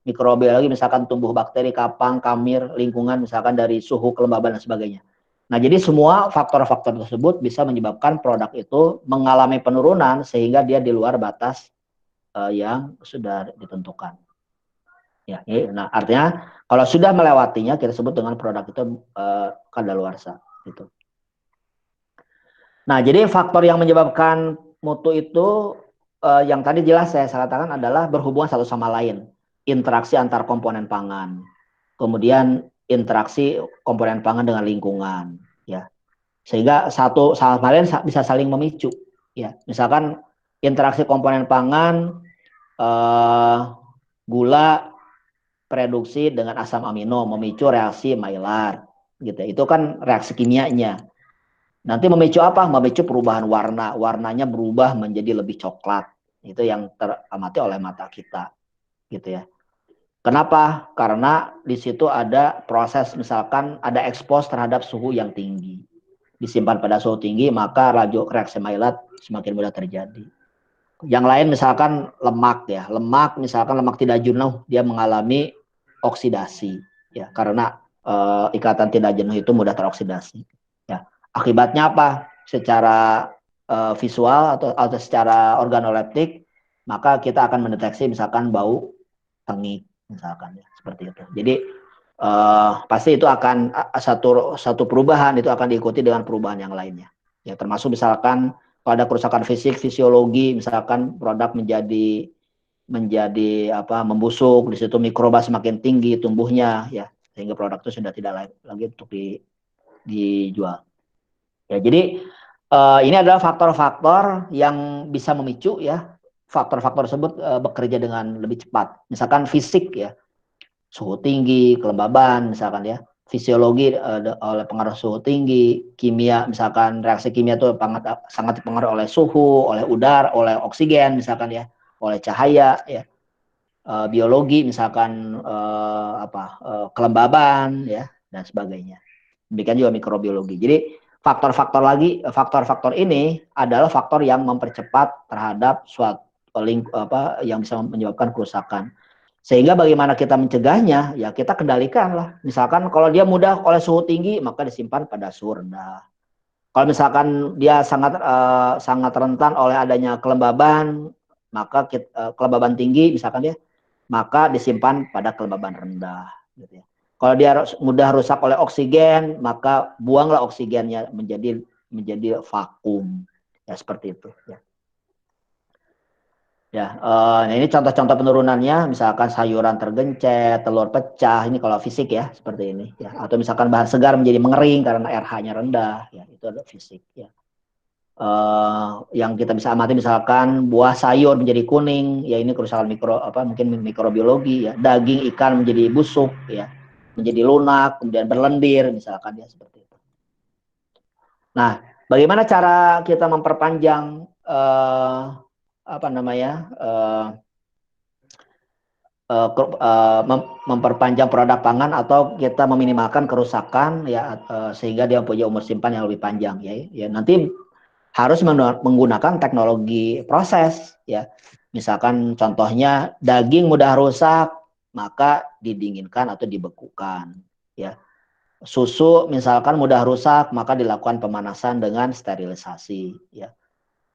Mikrobiologi misalkan tumbuh bakteri, kapang, kamir, lingkungan misalkan dari suhu, kelembaban dan sebagainya. Nah, jadi semua faktor-faktor tersebut bisa menyebabkan produk itu mengalami penurunan sehingga dia di luar batas yang sudah ditentukan. Ya, nah artinya kalau sudah melewatinya kita sebut dengan produk itu kadaluarsa gitu. Nah, jadi faktor yang menyebabkan mutu itu yang tadi jelas saya katakan adalah berhubungan satu sama lain. Interaksi antar komponen pangan. Kemudian interaksi komponen pangan dengan lingkungan, ya. Sehingga satu sama lain bisa saling memicu, ya. Misalkan interaksi komponen pangan gula reduksi dengan asam amino memicu reaksi Maillard, gitu. Itu kan reaksi kimianya. Nanti memicu apa? Memicu perubahan warna. Warnanya berubah menjadi lebih coklat. Itu yang teramati oleh mata kita, gitu ya. Kenapa? Karena di situ ada proses, misalkan ada ekspos terhadap suhu yang tinggi. Disimpan pada suhu tinggi, maka laju reaksi Maillard semakin mudah terjadi. Yang lain misalkan lemak ya. Lemak, misalkan lemak tidak jenuh, dia mengalami oksidasi. Ya, karena ikatan tidak jenuh itu mudah teroksidasi. Ya. Akibatnya apa? Secara visual atau secara organoleptik, maka kita akan mendeteksi misalkan bau tengik misalkan ya, seperti itu. Jadi pasti itu akan satu perubahan itu akan diikuti dengan perubahan yang lainnya. Ya, termasuk misalkan kalau ada kerusakan fisik, fisiologi, misalkan produk menjadi apa membusuk, di situ mikroba semakin tinggi tumbuhnya ya, sehingga produk itu sudah tidak lagi untuk dijual. Ya, jadi ini adalah faktor-faktor yang bisa memicu ya, faktor-faktor tersebut bekerja dengan lebih cepat. Misalkan fisik ya, suhu tinggi, kelembaban misalkan ya, fisiologi oleh pengaruh suhu tinggi, kimia misalkan reaksi kimia itu sangat dipengaruhi oleh suhu, oleh udara, oleh oksigen misalkan ya, oleh cahaya ya, biologi misalkan kelembaban ya dan sebagainya. Demikian juga mikrobiologi. Jadi faktor-faktor ini adalah faktor yang mempercepat terhadap suatu yang bisa menyebabkan kerusakan. Sehingga bagaimana kita mencegahnya, ya kita kendalikan lah. Misalkan kalau dia mudah oleh suhu tinggi, maka disimpan pada suhu rendah. Kalau misalkan dia sangat rentan oleh adanya kelembaban, maka kelembaban tinggi, misalkan ya, maka disimpan pada kelembaban rendah. Gitu ya. Kalau dia mudah rusak oleh oksigen, maka buanglah oksigennya menjadi vakum. Ya seperti itu. Ya. Ya, nah ini contoh-contoh penurunannya, misalkan sayuran tergencet, telur pecah, ini kalau fisik ya, seperti ini. Ya. Atau misalkan bahan segar menjadi mengering karena RH-nya rendah, ya itu adalah fisik. Ya. Yang kita bisa amati misalkan buah sayur menjadi kuning, ya ini kerusakan mungkin mikrobiologi ya. Daging ikan menjadi busuk, ya, menjadi lunak, kemudian berlendir, misalkan ya seperti itu. Nah, bagaimana cara kita memperpanjang apa namanya? Memperpanjang produk pangan atau kita meminimalkan kerusakan ya sehingga dia punya umur simpan yang lebih panjang ya nanti harus menggunakan teknologi proses ya, misalkan contohnya daging mudah rusak maka didinginkan atau dibekukan ya, susu misalkan mudah rusak maka dilakukan pemanasan dengan sterilisasi ya.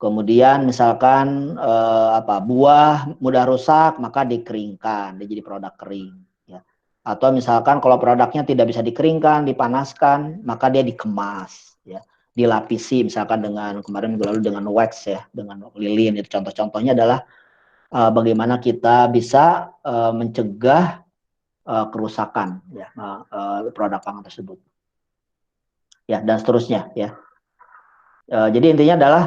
Kemudian misalkan buah mudah rusak maka dikeringkan, dia jadi produk kering. Ya. Atau misalkan kalau produknya tidak bisa dikeringkan, dipanaskan, maka dia dikemas, ya, dilapisi misalkan dengan kemarin minggu lalu dengan wax ya, dengan lilin. Itu contoh-contohnya adalah bagaimana kita bisa mencegah kerusakan ya produk pangan tersebut. Ya dan seterusnya ya. Jadi intinya adalah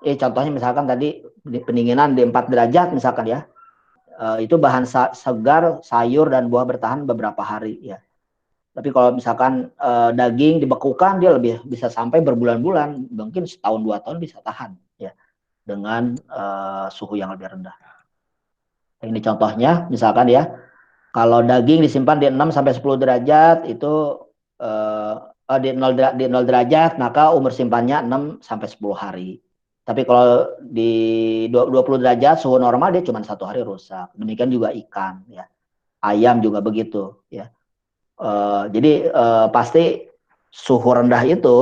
contohnya misalkan tadi pendinginan di 4 derajat misalkan ya, itu bahan segar sayur dan buah bertahan beberapa hari ya. Tapi kalau misalkan daging dibekukan dia lebih bisa sampai berbulan-bulan, mungkin setahun 2 tahun bisa tahan ya dengan suhu yang lebih rendah. Ini contohnya misalkan ya, kalau daging disimpan di 6 sampai 10 derajat itu di 0 derajat maka umur simpannya 6 sampai 10 hari. Tapi kalau di 20 derajat suhu normal dia cuma 1 hari rusak. Demikian juga ikan ya. Ayam juga begitu ya. Jadi pasti suhu rendah itu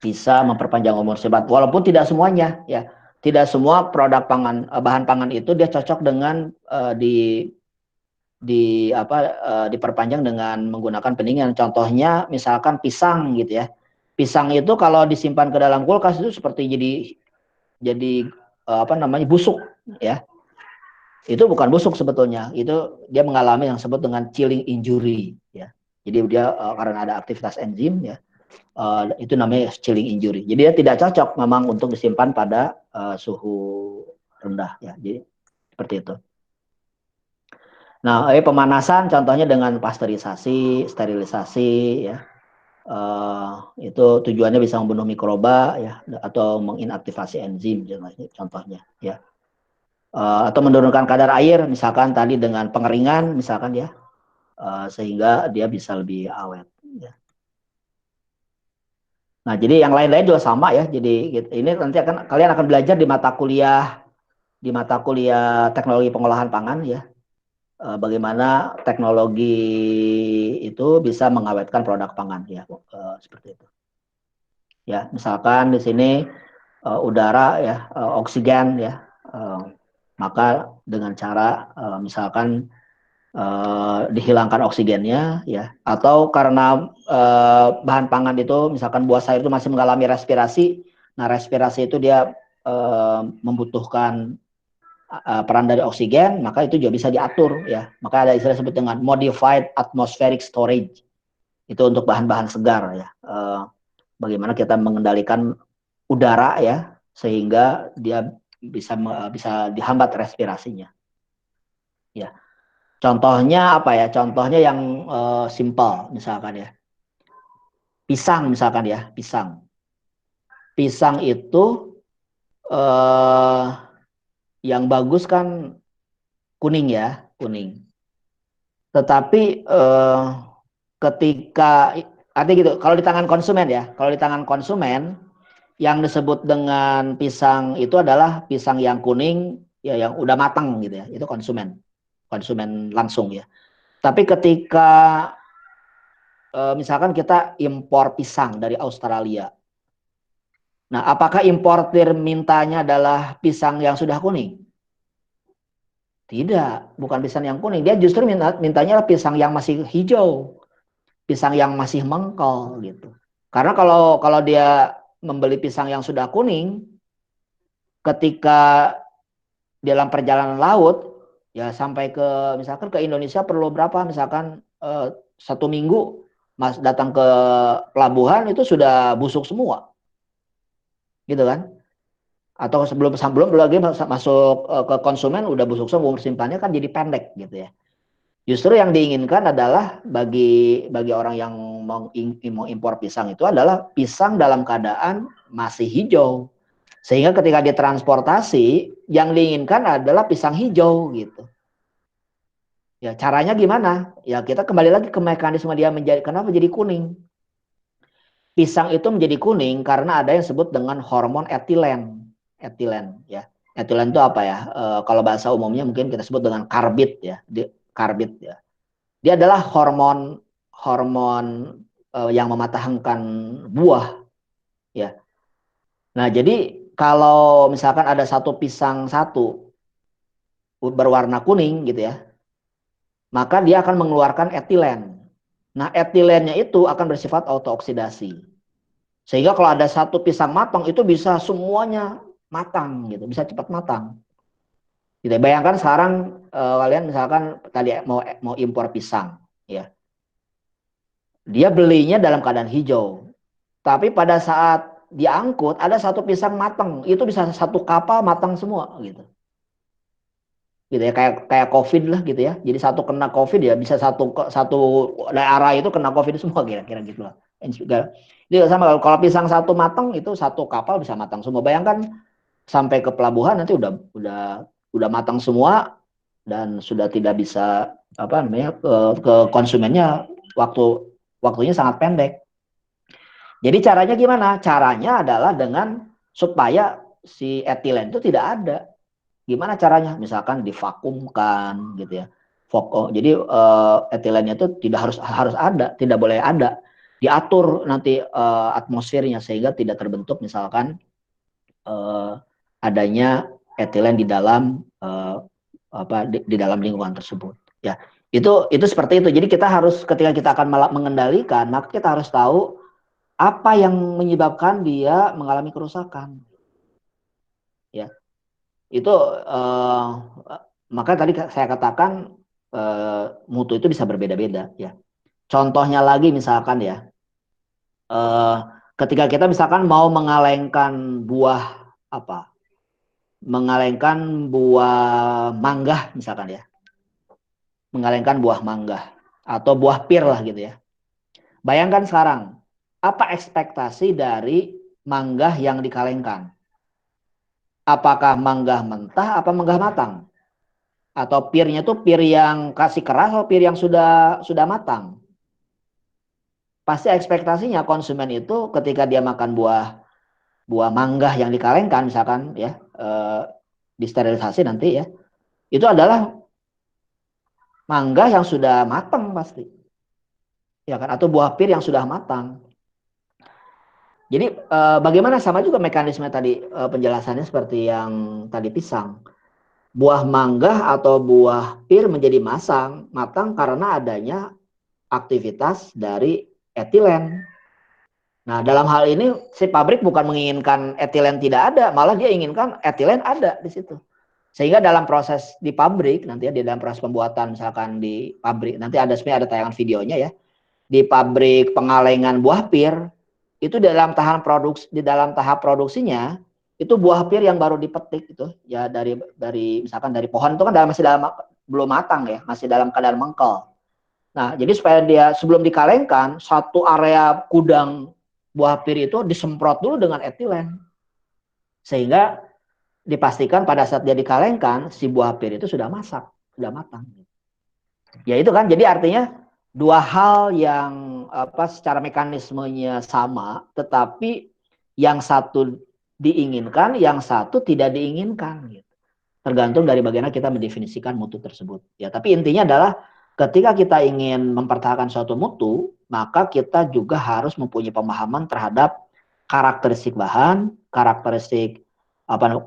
bisa memperpanjang umur simpan walaupun tidak semuanya ya. Tidak semua produk pangan bahan pangan itu dia cocok dengan diperpanjang dengan menggunakan pendinginan. Contohnya misalkan pisang gitu ya. Pisang itu kalau disimpan ke dalam kulkas itu seperti jadi busuk ya. Itu bukan busuk sebetulnya. Itu dia mengalami yang disebut dengan chilling injury ya. Jadi dia karena ada aktivitas enzim ya. Itu namanya chilling injury. Jadi dia tidak cocok memang untuk disimpan pada suhu rendah ya. Jadi seperti itu. Nah, pemanasan contohnya dengan pasteurisasi, sterilisasi ya. Itu tujuannya bisa membunuh mikroba ya atau menginaktivasi enzim contohnya ya. Atau menurunkan kadar air misalkan tadi dengan pengeringan misalkan ya. Sehingga dia bisa lebih awet ya. Nah, jadi yang lain-lain juga sama ya. Jadi ini nanti kalian akan belajar di mata kuliah teknologi pengolahan pangan ya. Bagaimana teknologi itu bisa mengawetkan produk pangan ya, seperti itu. Ya, misalkan di sini udara ya, oksigen ya, maka dengan cara misalkan dihilangkan oksigennya ya, atau karena bahan pangan itu misalkan buah sayur itu masih mengalami respirasi, nah respirasi itu dia membutuhkan peran dari oksigen, maka itu juga bisa diatur ya. Maka ada istilah disebut dengan modified atmospheric storage. Itu untuk bahan-bahan segar ya. Bagaimana kita mengendalikan udara ya sehingga dia bisa dihambat respirasinya. Ya. Contohnya apa ya? Contohnya yang simple misalkan ya. Pisang misalkan ya, pisang. Pisang itu yang bagus kan kuning ya, kuning. Tetapi ketika artinya gitu, kalau di tangan konsumen ya, kalau di tangan konsumen yang disebut dengan pisang itu adalah pisang yang kuning ya yang udah matang gitu ya, itu konsumen langsung ya. Tapi ketika misalkan kita impor pisang dari Australia, Nah, apakah importir mintanya adalah pisang yang sudah kuning? Tidak, bukan pisang yang kuning. Dia justru mintanya pisang yang masih hijau, pisang yang masih mengkol gitu. Karena kalau dia membeli pisang yang sudah kuning, ketika dalam perjalanan laut, ya sampai ke misalkan ke Indonesia perlu berapa? Misalkan 1 minggu, mas datang ke pelabuhan itu sudah busuk semua, gitu kan? Atau sebelum sebelum lagi masuk ke konsumen udah busuk semua, umur simpannya kan jadi pendek gitu ya. Justru yang diinginkan adalah bagi orang yang mau impor pisang itu adalah pisang dalam keadaan masih hijau. Sehingga ketika ditransportasi, yang diinginkan adalah pisang hijau gitu. Ya, caranya gimana? Ya kita kembali lagi ke mekanisme dia menjadi kenapa jadi kuning. Pisang itu menjadi kuning karena ada yang disebut dengan hormon etilen. Etilen ya. Etilen itu apa ya? Kalau bahasa umumnya mungkin kita sebut dengan karbit ya. Karbit ya. Dia adalah hormon hormon yang mematahkan buah ya. Nah, jadi kalau misalkan ada satu pisang satu berwarna kuning gitu ya, maka dia akan mengeluarkan etilen. Nah, etilennya itu akan bersifat autooksidasi. Sehingga kalau ada satu pisang matang itu bisa semuanya matang gitu, bisa cepat matang. Gitu. Bayangkan sekarang kalian misalkan tadi mau impor pisang, ya. Dia belinya dalam keadaan hijau. Tapi pada saat diangkut ada satu pisang matang, itu bisa satu kapal matang semua gitu. Gitu ya kayak kayak COVID lah gitu ya. Jadi satu kena COVID ya bisa satu daerah itu kena COVID semua kira-kira gitu lah. Jadi sama kalau pisang satu matang itu satu kapal bisa matang semua. Bayangkan sampai ke pelabuhan nanti udah matang semua dan sudah tidak bisa apa namanya ke konsumennya waktunya sangat pendek. Jadi caranya gimana? Caranya adalah dengan supaya si etilen itu tidak ada. Gimana caranya? Misalkan divakumkan gitu ya. Jadi etilennya itu tidak harus ada, tidak boleh ada. Diatur nanti atmosfernya sehingga tidak terbentuk misalkan eh, adanya etilen di dalam di dalam lingkungan tersebut. Ya, itu seperti itu. Jadi kita harus ketika kita akan mengendalikan, maka kita harus tahu apa yang menyebabkan dia mengalami kerusakan. Ya, itu maka tadi saya katakan mutu itu bisa berbeda-beda. Ya, contohnya lagi misalkan ya, eh, ketika kita misalkan mau mengalengkan buah apa, mengalengkan buah mangga misalkan ya, mengalengkan buah mangga atau buah pir lah gitu ya. Bayangkan sekarang, apa ekspektasi dari mangga yang dikalengkan? Apakah mangga mentah apa mangga matang? Atau pirnya tuh pir yang kasih keras atau pir yang sudah matang? Pasti ekspektasinya konsumen itu ketika dia makan buah buah mangga yang dikalengkan misalkan ya disterilisasi nanti ya, itu adalah mangga yang sudah matang pasti. Ya kan atau buah pir yang sudah matang. Jadi bagaimana sama juga mekanisme tadi penjelasannya seperti yang tadi pisang. Buah mangga atau buah pir menjadi matang karena adanya aktivitas dari etilen. Nah, dalam hal ini si pabrik bukan menginginkan etilen tidak ada, malah dia inginkan etilen ada di situ. Sehingga dalam proses di pabrik nanti ya di dalam proses pembuatan misalkan di pabrik nanti sebenarnya ada tayangan videonya ya. Di pabrik pengalengan buah pir itu di dalam tahap produksinya itu buah pir yang baru dipetik itu ya dari misalkan dari pohon itu kan masih dalam belum matang ya, masih dalam keadaan mengkel. Nah, jadi supaya dia sebelum dikalengkan, satu area gudang buah pir itu disemprot dulu dengan etilen. Sehingga dipastikan pada saat dia dikalengkan, si buah pir itu sudah masak, sudah matang. Ya itu kan, jadi artinya dua hal yang secara mekanismenya sama, tetapi yang satu diinginkan, yang satu tidak diinginkan. Gitu. Tergantung dari bagaimana kita mendefinisikan mutu tersebut. Ya, tapi intinya adalah ketika kita ingin mempertahankan suatu mutu, maka kita juga harus mempunyai pemahaman terhadap karakteristik bahan, karakteristik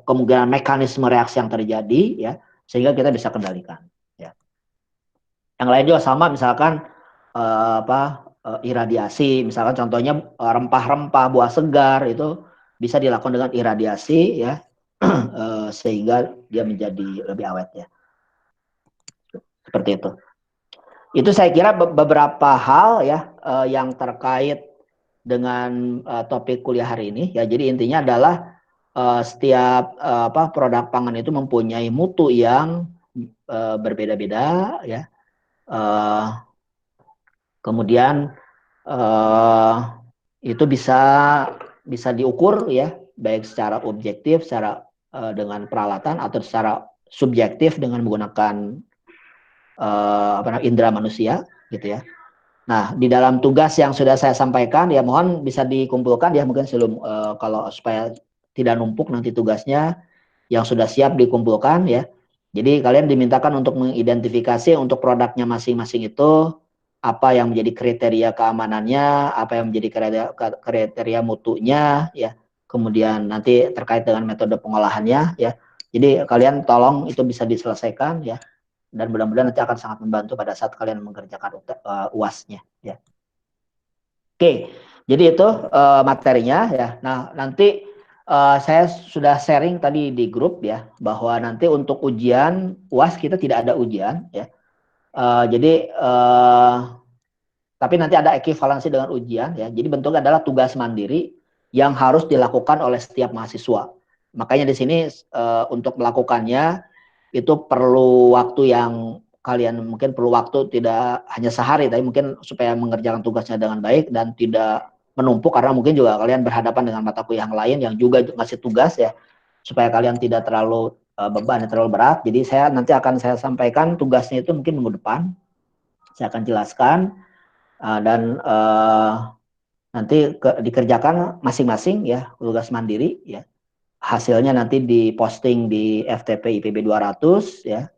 kemungkinan mekanisme reaksi yang terjadi, ya, sehingga kita bisa kendalikan. Ya. Yang lain juga sama, misalkan iradiasi, misalkan contohnya rempah-rempah, buah segar itu bisa dilakukan dengan iradiasi, ya, sehingga dia menjadi lebih awet, ya. Seperti itu. Itu saya kira beberapa hal, ya, yang terkait dengan topik kuliah hari ini, ya. Jadi intinya adalah setiap produk pangan itu mempunyai mutu yang berbeda-beda, ya. Kemudian itu bisa diukur, ya, baik secara objektif, secara dengan peralatan, atau secara subjektif dengan menggunakan indera manusia, gitu ya. Nah, di dalam tugas yang sudah saya sampaikan, ya mohon bisa dikumpulkan, ya, mungkin sebelum kalau supaya tidak numpuk nanti tugasnya, yang sudah siap dikumpulkan, ya. Jadi kalian dimintakan untuk mengidentifikasi untuk produknya masing-masing itu apa yang menjadi kriteria keamanannya, apa yang menjadi kriteria mutunya, ya. Kemudian nanti terkait dengan metode pengolahannya, ya. Jadi kalian tolong itu bisa diselesaikan, ya. Dan mudah-mudahan nanti akan sangat membantu pada saat kalian mengerjakan UAS-nya, ya. Oke, jadi itu materinya, ya. Nah, nanti saya sudah sharing tadi di grup, ya, bahwa nanti untuk ujian UAS kita tidak ada ujian, ya. Jadi tapi nanti ada ekivalensi dengan ujian, ya. Jadi bentuknya adalah tugas mandiri yang harus dilakukan oleh setiap mahasiswa. Makanya di sini untuk melakukannya itu perlu waktu yang kalian mungkin perlu waktu tidak hanya sehari, tapi mungkin supaya mengerjakan tugasnya dengan baik dan tidak menumpuk, karena mungkin juga kalian berhadapan dengan mata kuliah yang lain yang juga ngasih tugas, ya, supaya kalian tidak terlalu beban, terlalu berat. Jadi nanti akan saya sampaikan tugasnya itu mungkin minggu depan, saya akan jelaskan dan nanti dikerjakan masing-masing, ya, tugas mandiri, ya. Hasilnya nanti diposting di FTP IPB 200, ya,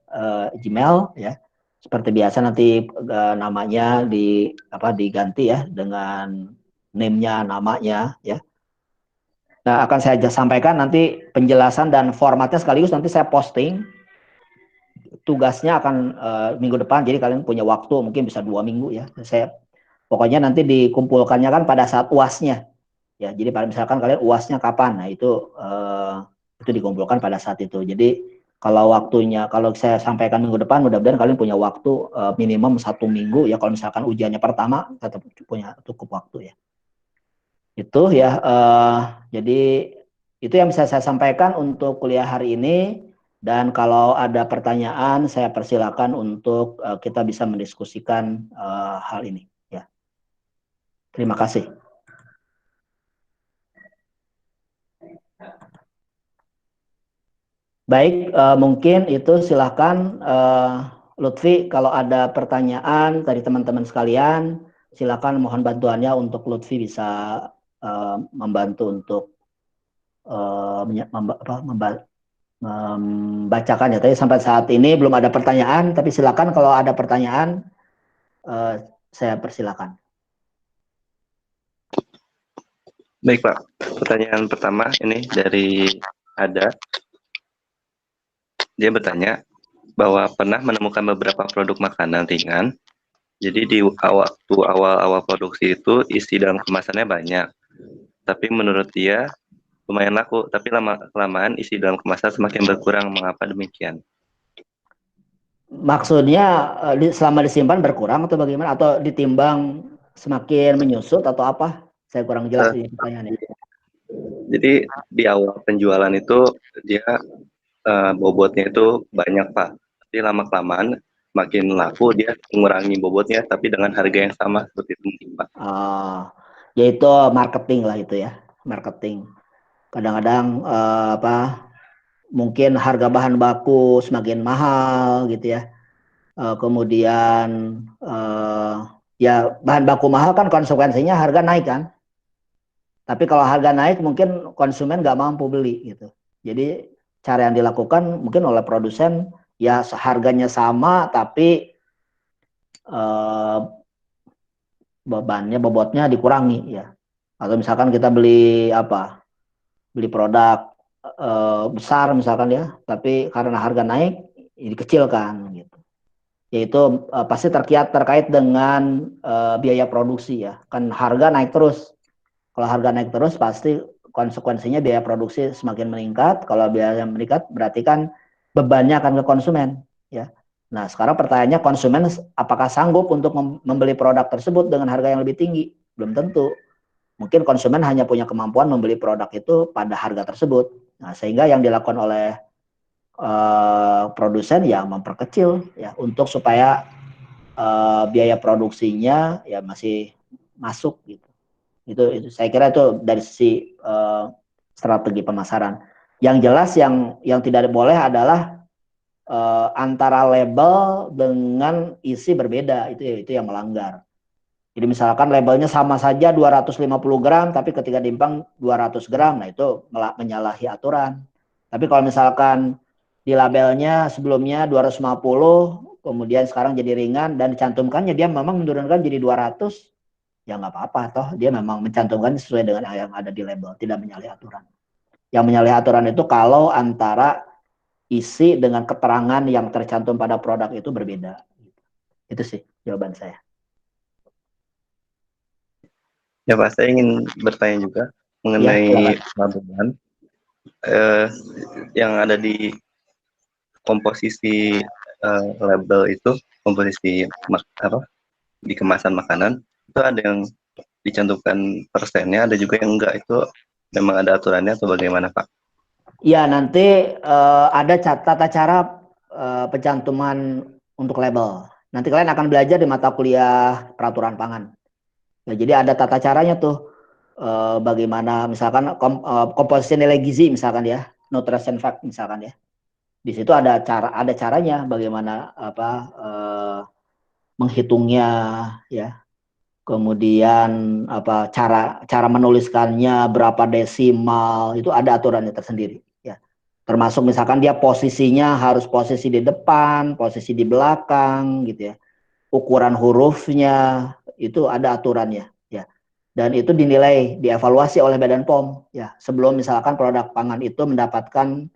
Gmail, ya. Seperti biasa nanti namanya diganti, ya, dengan name-nya, namanya, ya. Nah, akan saya sampaikan nanti penjelasan dan formatnya sekaligus nanti saya posting. Tugasnya akan minggu depan, jadi kalian punya waktu mungkin bisa 2 minggu, ya. Pokoknya nanti dikumpulkannya kan pada saat UASnya. Ya, jadi pada misalkan kalian UASnya kapan, nah itu dikumpulkan pada saat itu. Jadi kalau saya sampaikan minggu depan, mudah-mudahan kalian punya waktu minimum 1 minggu, ya. Kalau misalkan ujiannya pertama, tetap punya cukup waktu, ya. Itu, ya. Jadi itu yang bisa saya sampaikan untuk kuliah hari ini. Dan kalau ada pertanyaan, saya persilakan untuk kita bisa mendiskusikan hal ini, ya. Terima kasih. Baik, mungkin itu silakan Lutfi, kalau ada pertanyaan dari teman-teman sekalian, silakan mohon bantuannya untuk Lutfi bisa membantu untuk membacakan, ya. Tapi sampai saat ini belum ada pertanyaan, tapi silakan kalau ada pertanyaan saya persilakan. Baik Pak, pertanyaan pertama ini dari Ada. Dia bertanya bahwa pernah menemukan beberapa produk makanan ringan. Jadi di waktu awal-awal produksi itu isi dalam kemasannya banyak. Tapi menurut dia lumayan laku, tapi lama-kelamaan isi dalam kemasan semakin berkurang. Mengapa demikian? Maksudnya selama disimpan berkurang atau bagaimana? Atau ditimbang semakin menyusut atau apa? Saya kurang jelas ini pertanyaannya. Jadi di awal penjualan itu dia bobotnya itu banyak Pak. Tapi lama-kelamaan makin laku dia mengurangi bobotnya tapi dengan harga yang sama, seperti itu mungkin Pak. Yaitu marketing lah itu, ya. Marketing. Kadang-kadang mungkin harga bahan baku semakin mahal gitu, ya. Kemudian ya bahan baku mahal kan konsekuensinya harga naik kan. Tapi kalau harga naik mungkin konsumen nggak mampu beli gitu. Jadi cara yang dilakukan mungkin oleh produsen, ya harganya sama tapi bobotnya dikurangi, ya. Atau misalkan kita beli apa? Beli produk besar misalkan ya, tapi karena harga naik dikecilkan gitu. Yaitu pasti terkait dengan biaya produksi ya. Kan harga naik terus. Kalau harga naik terus pasti konsekuensinya biaya produksi semakin meningkat. Kalau biaya meningkat berarti kan bebannya akan ke konsumen ya. Nah, sekarang pertanyaannya konsumen apakah sanggup untuk membeli produk tersebut dengan harga yang lebih tinggi? Belum tentu. Mungkin konsumen hanya punya kemampuan membeli produk itu pada harga tersebut. Nah, sehingga yang dilakukan oleh produsen ya memperkecil ya untuk supaya biaya produksinya ya masih masuk gitu. Itu saya kira itu dari sisi strategi pemasaran. Yang jelas yang tidak boleh adalah antara label dengan isi berbeda, itu yang melanggar. Jadi misalkan labelnya sama saja 250 gram, tapi ketika diimbang 200 gram, nah itu menyalahi aturan. Tapi kalau misalkan di labelnya sebelumnya 250, kemudian sekarang jadi ringan, dan dicantumkannya dia memang menurunkan jadi 200, ya nggak apa-apa, toh dia memang mencantumkan sesuai dengan yang ada di label, tidak menyalahi aturan. Yang menyalahi aturan itu kalau antara isi dengan keterangan yang tercantum pada produk itu berbeda. Itu sih jawaban saya. Ya Pak, saya ingin bertanya juga Ya, mengenai silakan. pelabelan yang ada di komposisi label itu, komposisi apa di kemasan makanan itu ada yang dicantumkan persennya, ada juga yang enggak. Itu memang ada aturannya atau bagaimana Pak? Ya, nanti ada tata cara pencantuman untuk label. Nanti kalian akan belajar di mata kuliah peraturan pangan. Ya, jadi ada tata caranya tuh. Bagaimana misalkan komposisi nilai gizi misalkan ya, nutrition fact misalkan ya. Di situ ada caranya bagaimana apa menghitungnya ya. Kemudian apa cara cara menuliskannya berapa desimal itu ada aturannya tersendiri ya. Termasuk misalkan dia posisinya harus posisi di depan, posisi di belakang gitu ya. Ukuran hurufnya itu ada aturannya ya. Dan itu dinilai, dievaluasi oleh Badan POM ya. Sebelum misalkan produk pangan itu mendapatkan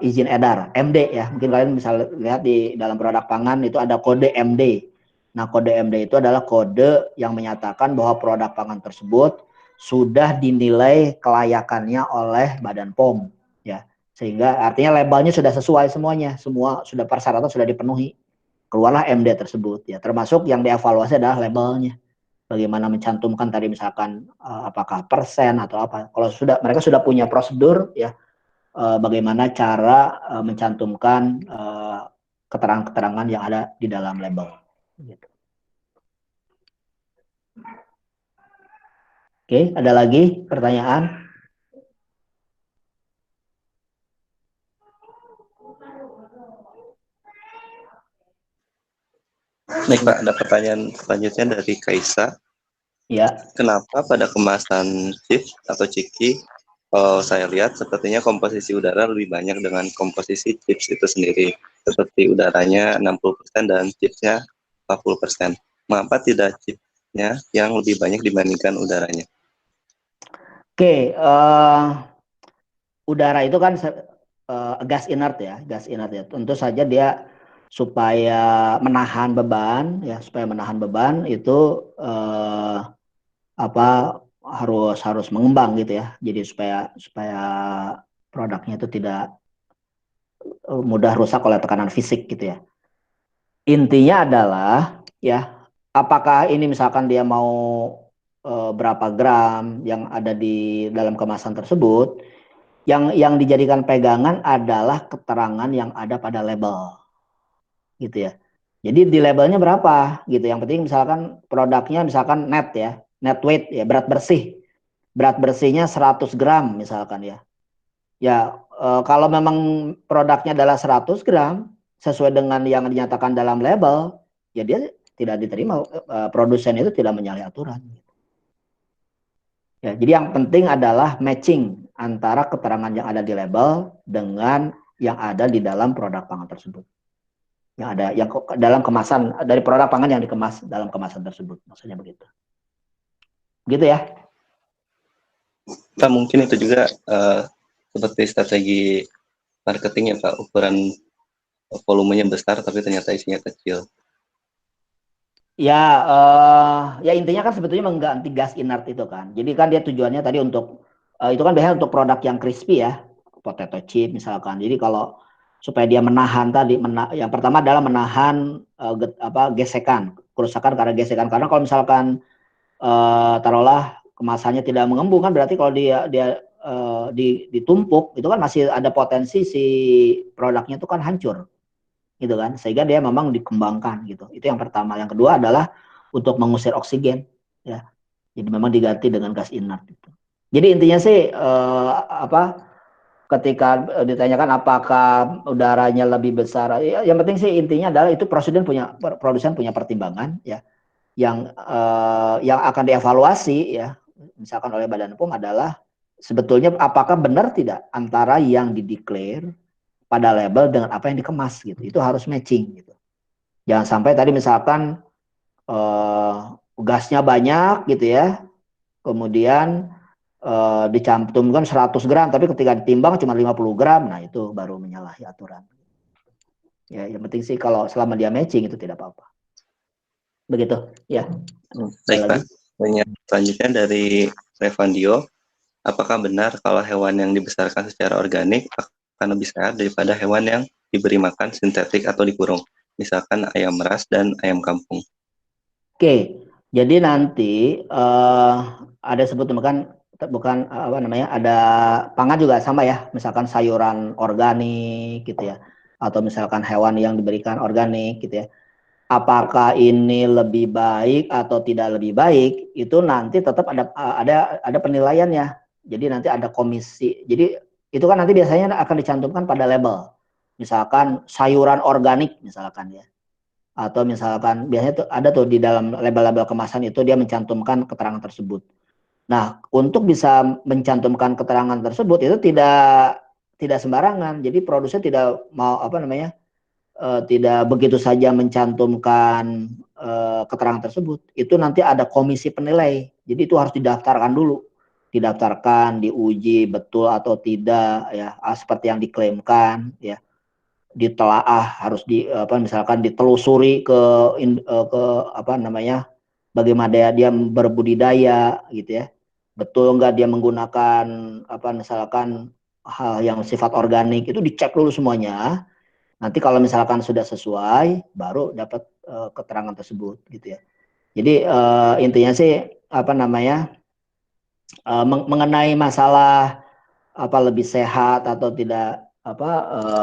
izin edar MD ya. Mungkin kalian bisa lihat di dalam produk pangan itu ada kode MD. Nah, kode MD itu adalah kode yang menyatakan bahwa produk pangan tersebut sudah dinilai kelayakannya oleh Badan POM ya. Sehingga artinya labelnya sudah sesuai semuanya, semua sudah persyaratan sudah dipenuhi. Keluarlah MD tersebut ya. Termasuk yang dievaluasi adalah labelnya. Bagaimana mencantumkan tadi misalkan apakah persen atau apa. Kalau sudah mereka sudah punya prosedur ya, bagaimana cara mencantumkan keterangan-keterangan yang ada di dalam label. Gitu. Oke, ada lagi pertanyaan? Baik Pak, ada pertanyaan selanjutnya dari Kaisa. Ya. Kenapa pada kemasan chips atau ciki, kalau saya lihat sepertinya komposisi udara lebih banyak dengan komposisi chips itu sendiri. Seperti udaranya 60% dan chipsnya 40%. Mengapa tidak chipsnya yang lebih banyak dibandingkan udaranya? Oke, udara itu kan gas inert ya, gas inert ya. Tentu saja dia supaya menahan beban ya, supaya menahan beban itu apa harus harus mengembang gitu ya. Jadi supaya supaya produknya itu tidak mudah rusak oleh tekanan fisik gitu ya. Intinya adalah ya, apakah ini misalkan dia mau berapa gram yang ada di dalam kemasan tersebut, yang dijadikan pegangan adalah keterangan yang ada pada label gitu ya. Jadi di labelnya berapa gitu. Yang penting misalkan produknya misalkan net ya, net weight ya, berat bersih. Berat bersihnya 100 gram misalkan ya. Ya, kalau memang produknya adalah 100 gram, sesuai dengan yang dinyatakan dalam label, ya dia tidak diterima, produsen itu tidak menyalahi aturan. Ya, jadi yang penting adalah matching antara keterangan yang ada di label dengan yang ada di dalam produk pangan tersebut. Yang ada yang dalam kemasan dari produk pangan yang dikemas dalam kemasan tersebut, maksudnya begitu. gitu ya. Pak, mungkin itu juga seperti strategi marketing ya Pak, ukuran volumenya besar tapi ternyata isinya kecil. Ya, ya intinya kan sebetulnya mengganti gas inert itu kan. Jadi kan dia tujuannya tadi untuk itu kan biasanya untuk produk yang crispy ya, potato chip misalkan. Jadi kalau supaya dia menahan tadi, yang pertama adalah menahan gesekan, kerusakan karena gesekan. Karena kalau misalkan taruhlah kemasannya tidak mengembung kan berarti kalau dia ditumpuk itu kan masih ada potensi si produknya itu kan hancur gitu kan, sehingga dia memang dikembangkan gitu. Itu yang pertama. Yang kedua adalah untuk mengusir oksigen ya, jadi memang diganti dengan gas inert gitu. Jadi intinya sih ketika ditanyakan apakah udaranya lebih besar, ya, yang penting sih intinya adalah itu produsen punya pertimbangan ya, yang akan dievaluasi ya misalkan oleh Badan POM adalah sebetulnya apakah benar tidak antara yang dideklar pada label dengan apa yang dikemas gitu. Itu harus matching gitu. Jangan sampai tadi misalkan gasnya banyak gitu ya, kemudian dicantumkan 100 gram, tapi ketika ditimbang cuma 50 gram, nah itu baru menyalahi aturan. Ya, yang penting sih kalau selama dia matching itu tidak apa-apa. Begitu, ya. Baik Pak. Selanjutnya dari Revandio, apakah benar kalau hewan yang dibesarkan secara organik akan lebih sehat daripada hewan yang diberi makan sintetik atau dikurung, misalkan ayam ras dan ayam kampung? Oke, jadi nanti ada sebut bukan apa namanya, ada pangan juga sama ya, misalkan sayuran organik gitu ya, atau misalkan hewan yang diberikan organik gitu ya. Apakah ini lebih baik atau tidak lebih baik, itu nanti tetap ada penilaiannya. Jadi nanti ada komisi. Jadi itu kan nanti biasanya akan dicantumkan pada label. Misalkan sayuran organik misalkan ya. Atau misalkan biasanya tuh ada tuh di dalam label-label kemasan itu dia mencantumkan keterangan tersebut. Nah, untuk bisa mencantumkan keterangan tersebut itu tidak sembarangan. Jadi produsen tidak mau apa namanya, tidak begitu saja mencantumkan keterangan tersebut. Itu nanti ada komisi penilai. Jadi itu harus didaftarkan dulu. Didaftarkan, diuji betul atau tidak ya, seperti yang diklaimkan ya. Ditelaah, harus misalkan ditelusuri ke apa namanya, bagaimana dia berbudidaya gitu ya. Betul nggak dia menggunakan apa misalkan hal yang sifat organik, itu dicek dulu semuanya. Nanti kalau misalkan sudah sesuai, baru dapat keterangan tersebut gitu ya. Jadi intinya sih apa namanya, mengenai masalah apa lebih sehat atau tidak apa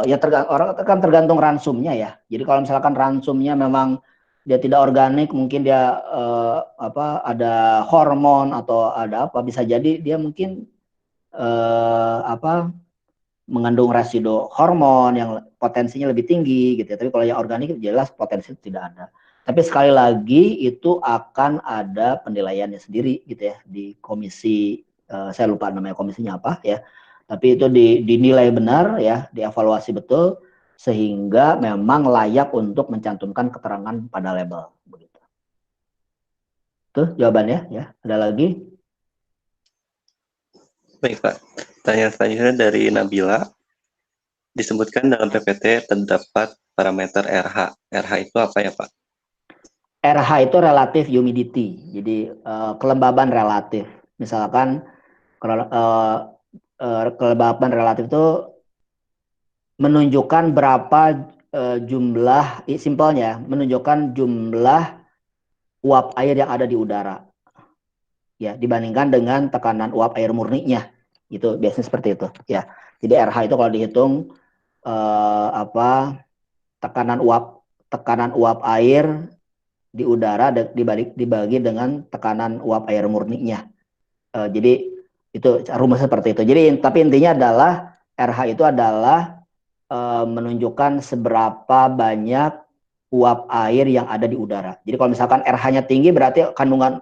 ya orang kan tergantung ransumnya ya. Jadi kalau misalkan ransumnya memang dia tidak organik, mungkin dia ada hormon atau ada apa, bisa jadi dia mungkin mengandung residu hormon yang potensinya lebih tinggi gitu ya. Tapi kalau yang organik jelas potensi tidak ada. Tapi sekali lagi itu akan ada penilaiannya sendiri gitu ya di komisi, saya lupa namanya komisinya apa ya. Tapi itu dinilai benar ya, dievaluasi betul sehingga memang layak untuk mencantumkan keterangan pada label begitu. Tuh jawabannya ya. Ada lagi? Baik Pak. Tanya selanjutnya dari Nabila. Disebutkan dalam PPT terdapat parameter RH. RH itu apa ya Pak? RH itu relative humidity. Jadi kelembaban relatif. Misalkan kelembaban relatif itu menunjukkan berapa jumlah, simpelnya menunjukkan jumlah uap air yang ada di udara ya dibandingkan dengan tekanan uap air murninya. Itu biasanya seperti itu ya. Jadi RH itu kalau dihitung tekanan uap air di udara dibagi dengan tekanan uap air murninya. Jadi itu rumus seperti itu. Jadi tapi intinya adalah RH itu adalah menunjukkan seberapa banyak uap air yang ada di udara. Jadi kalau misalkan RH-nya tinggi berarti kandungan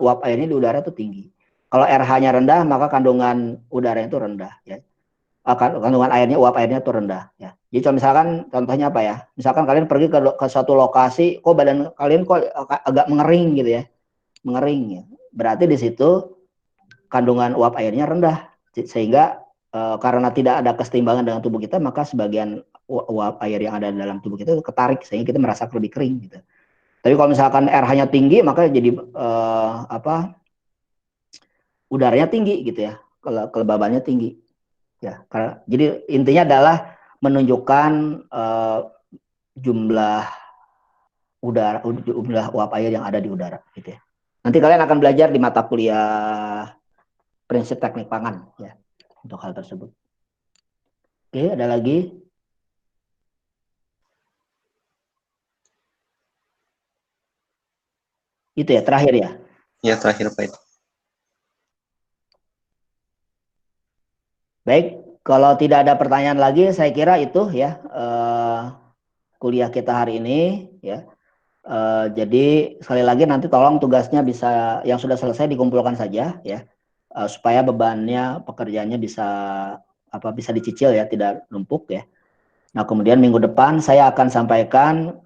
uap airnya di udara itu tinggi. Kalau RH-nya rendah maka kandungan udara itu rendah ya. Kandungan airnya, uap airnya itu rendah ya. Jadi kalau misalkan contohnya apa ya? Misalkan kalian pergi ke suatu lokasi, kok badan kalian kok agak mengering gitu ya. Mengering ya. berarti di situ kandungan uap airnya rendah, sehingga karena tidak ada keseimbangan dengan tubuh kita, maka sebagian uap air yang ada dalam tubuh kita itu ketarik sehingga kita merasa lebih kering gitu. Tapi kalau misalkan RH-nya tinggi, maka jadi udaranya tinggi gitu ya, kelembabannya tinggi ya. Jadi intinya adalah menunjukkan jumlah uap air yang ada di udara gitu ya. Nanti kalian akan belajar di mata kuliah prinsip teknik pangan ya untuk hal tersebut. Oke, ada lagi? Itu ya terakhir ya. Ya, terakhir Pak itu. Baik, kalau tidak ada pertanyaan lagi, saya kira itu ya kuliah kita hari ini ya. Jadi sekali lagi nanti tolong tugasnya bisa yang sudah selesai dikumpulkan saja ya, supaya bebannya pekerjaannya bisa dicicil ya, tidak numpuk ya. Nah kemudian minggu depan saya akan sampaikan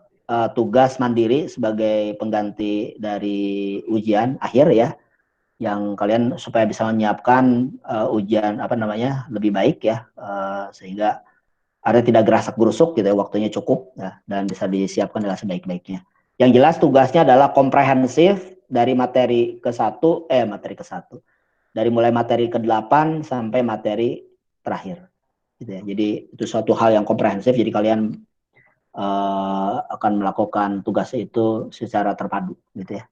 tugas mandiri sebagai pengganti dari ujian akhir ya, yang kalian supaya bisa menyiapkan ujian lebih baik ya, sehingga ada tidak gerasak gerusuk gitu ya, waktunya cukup ya, dan bisa disiapkan dengan sebaik-baiknya. Yang jelas tugasnya adalah komprehensif dari materi ke-1 dari mulai materi ke-8 sampai materi terakhir gitu ya. Jadi itu suatu hal yang komprehensif, jadi kalian akan melakukan tugas itu secara terpadu gitu ya.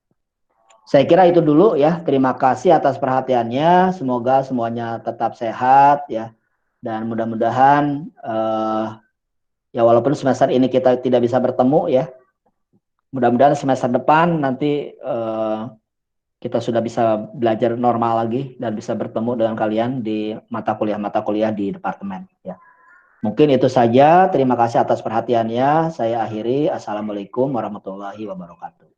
Saya kira itu dulu ya. Terima kasih atas perhatiannya. Semoga semuanya tetap sehat ya. Dan mudah-mudahan ya walaupun semester ini kita tidak bisa bertemu ya, mudah-mudahan semester depan nanti kita sudah bisa belajar normal lagi dan bisa bertemu dengan kalian di mata kuliah di departemen ya. Mungkin itu saja. Terima kasih atas perhatiannya. Saya akhiri. Assalamualaikum warahmatullahi wabarakatuh.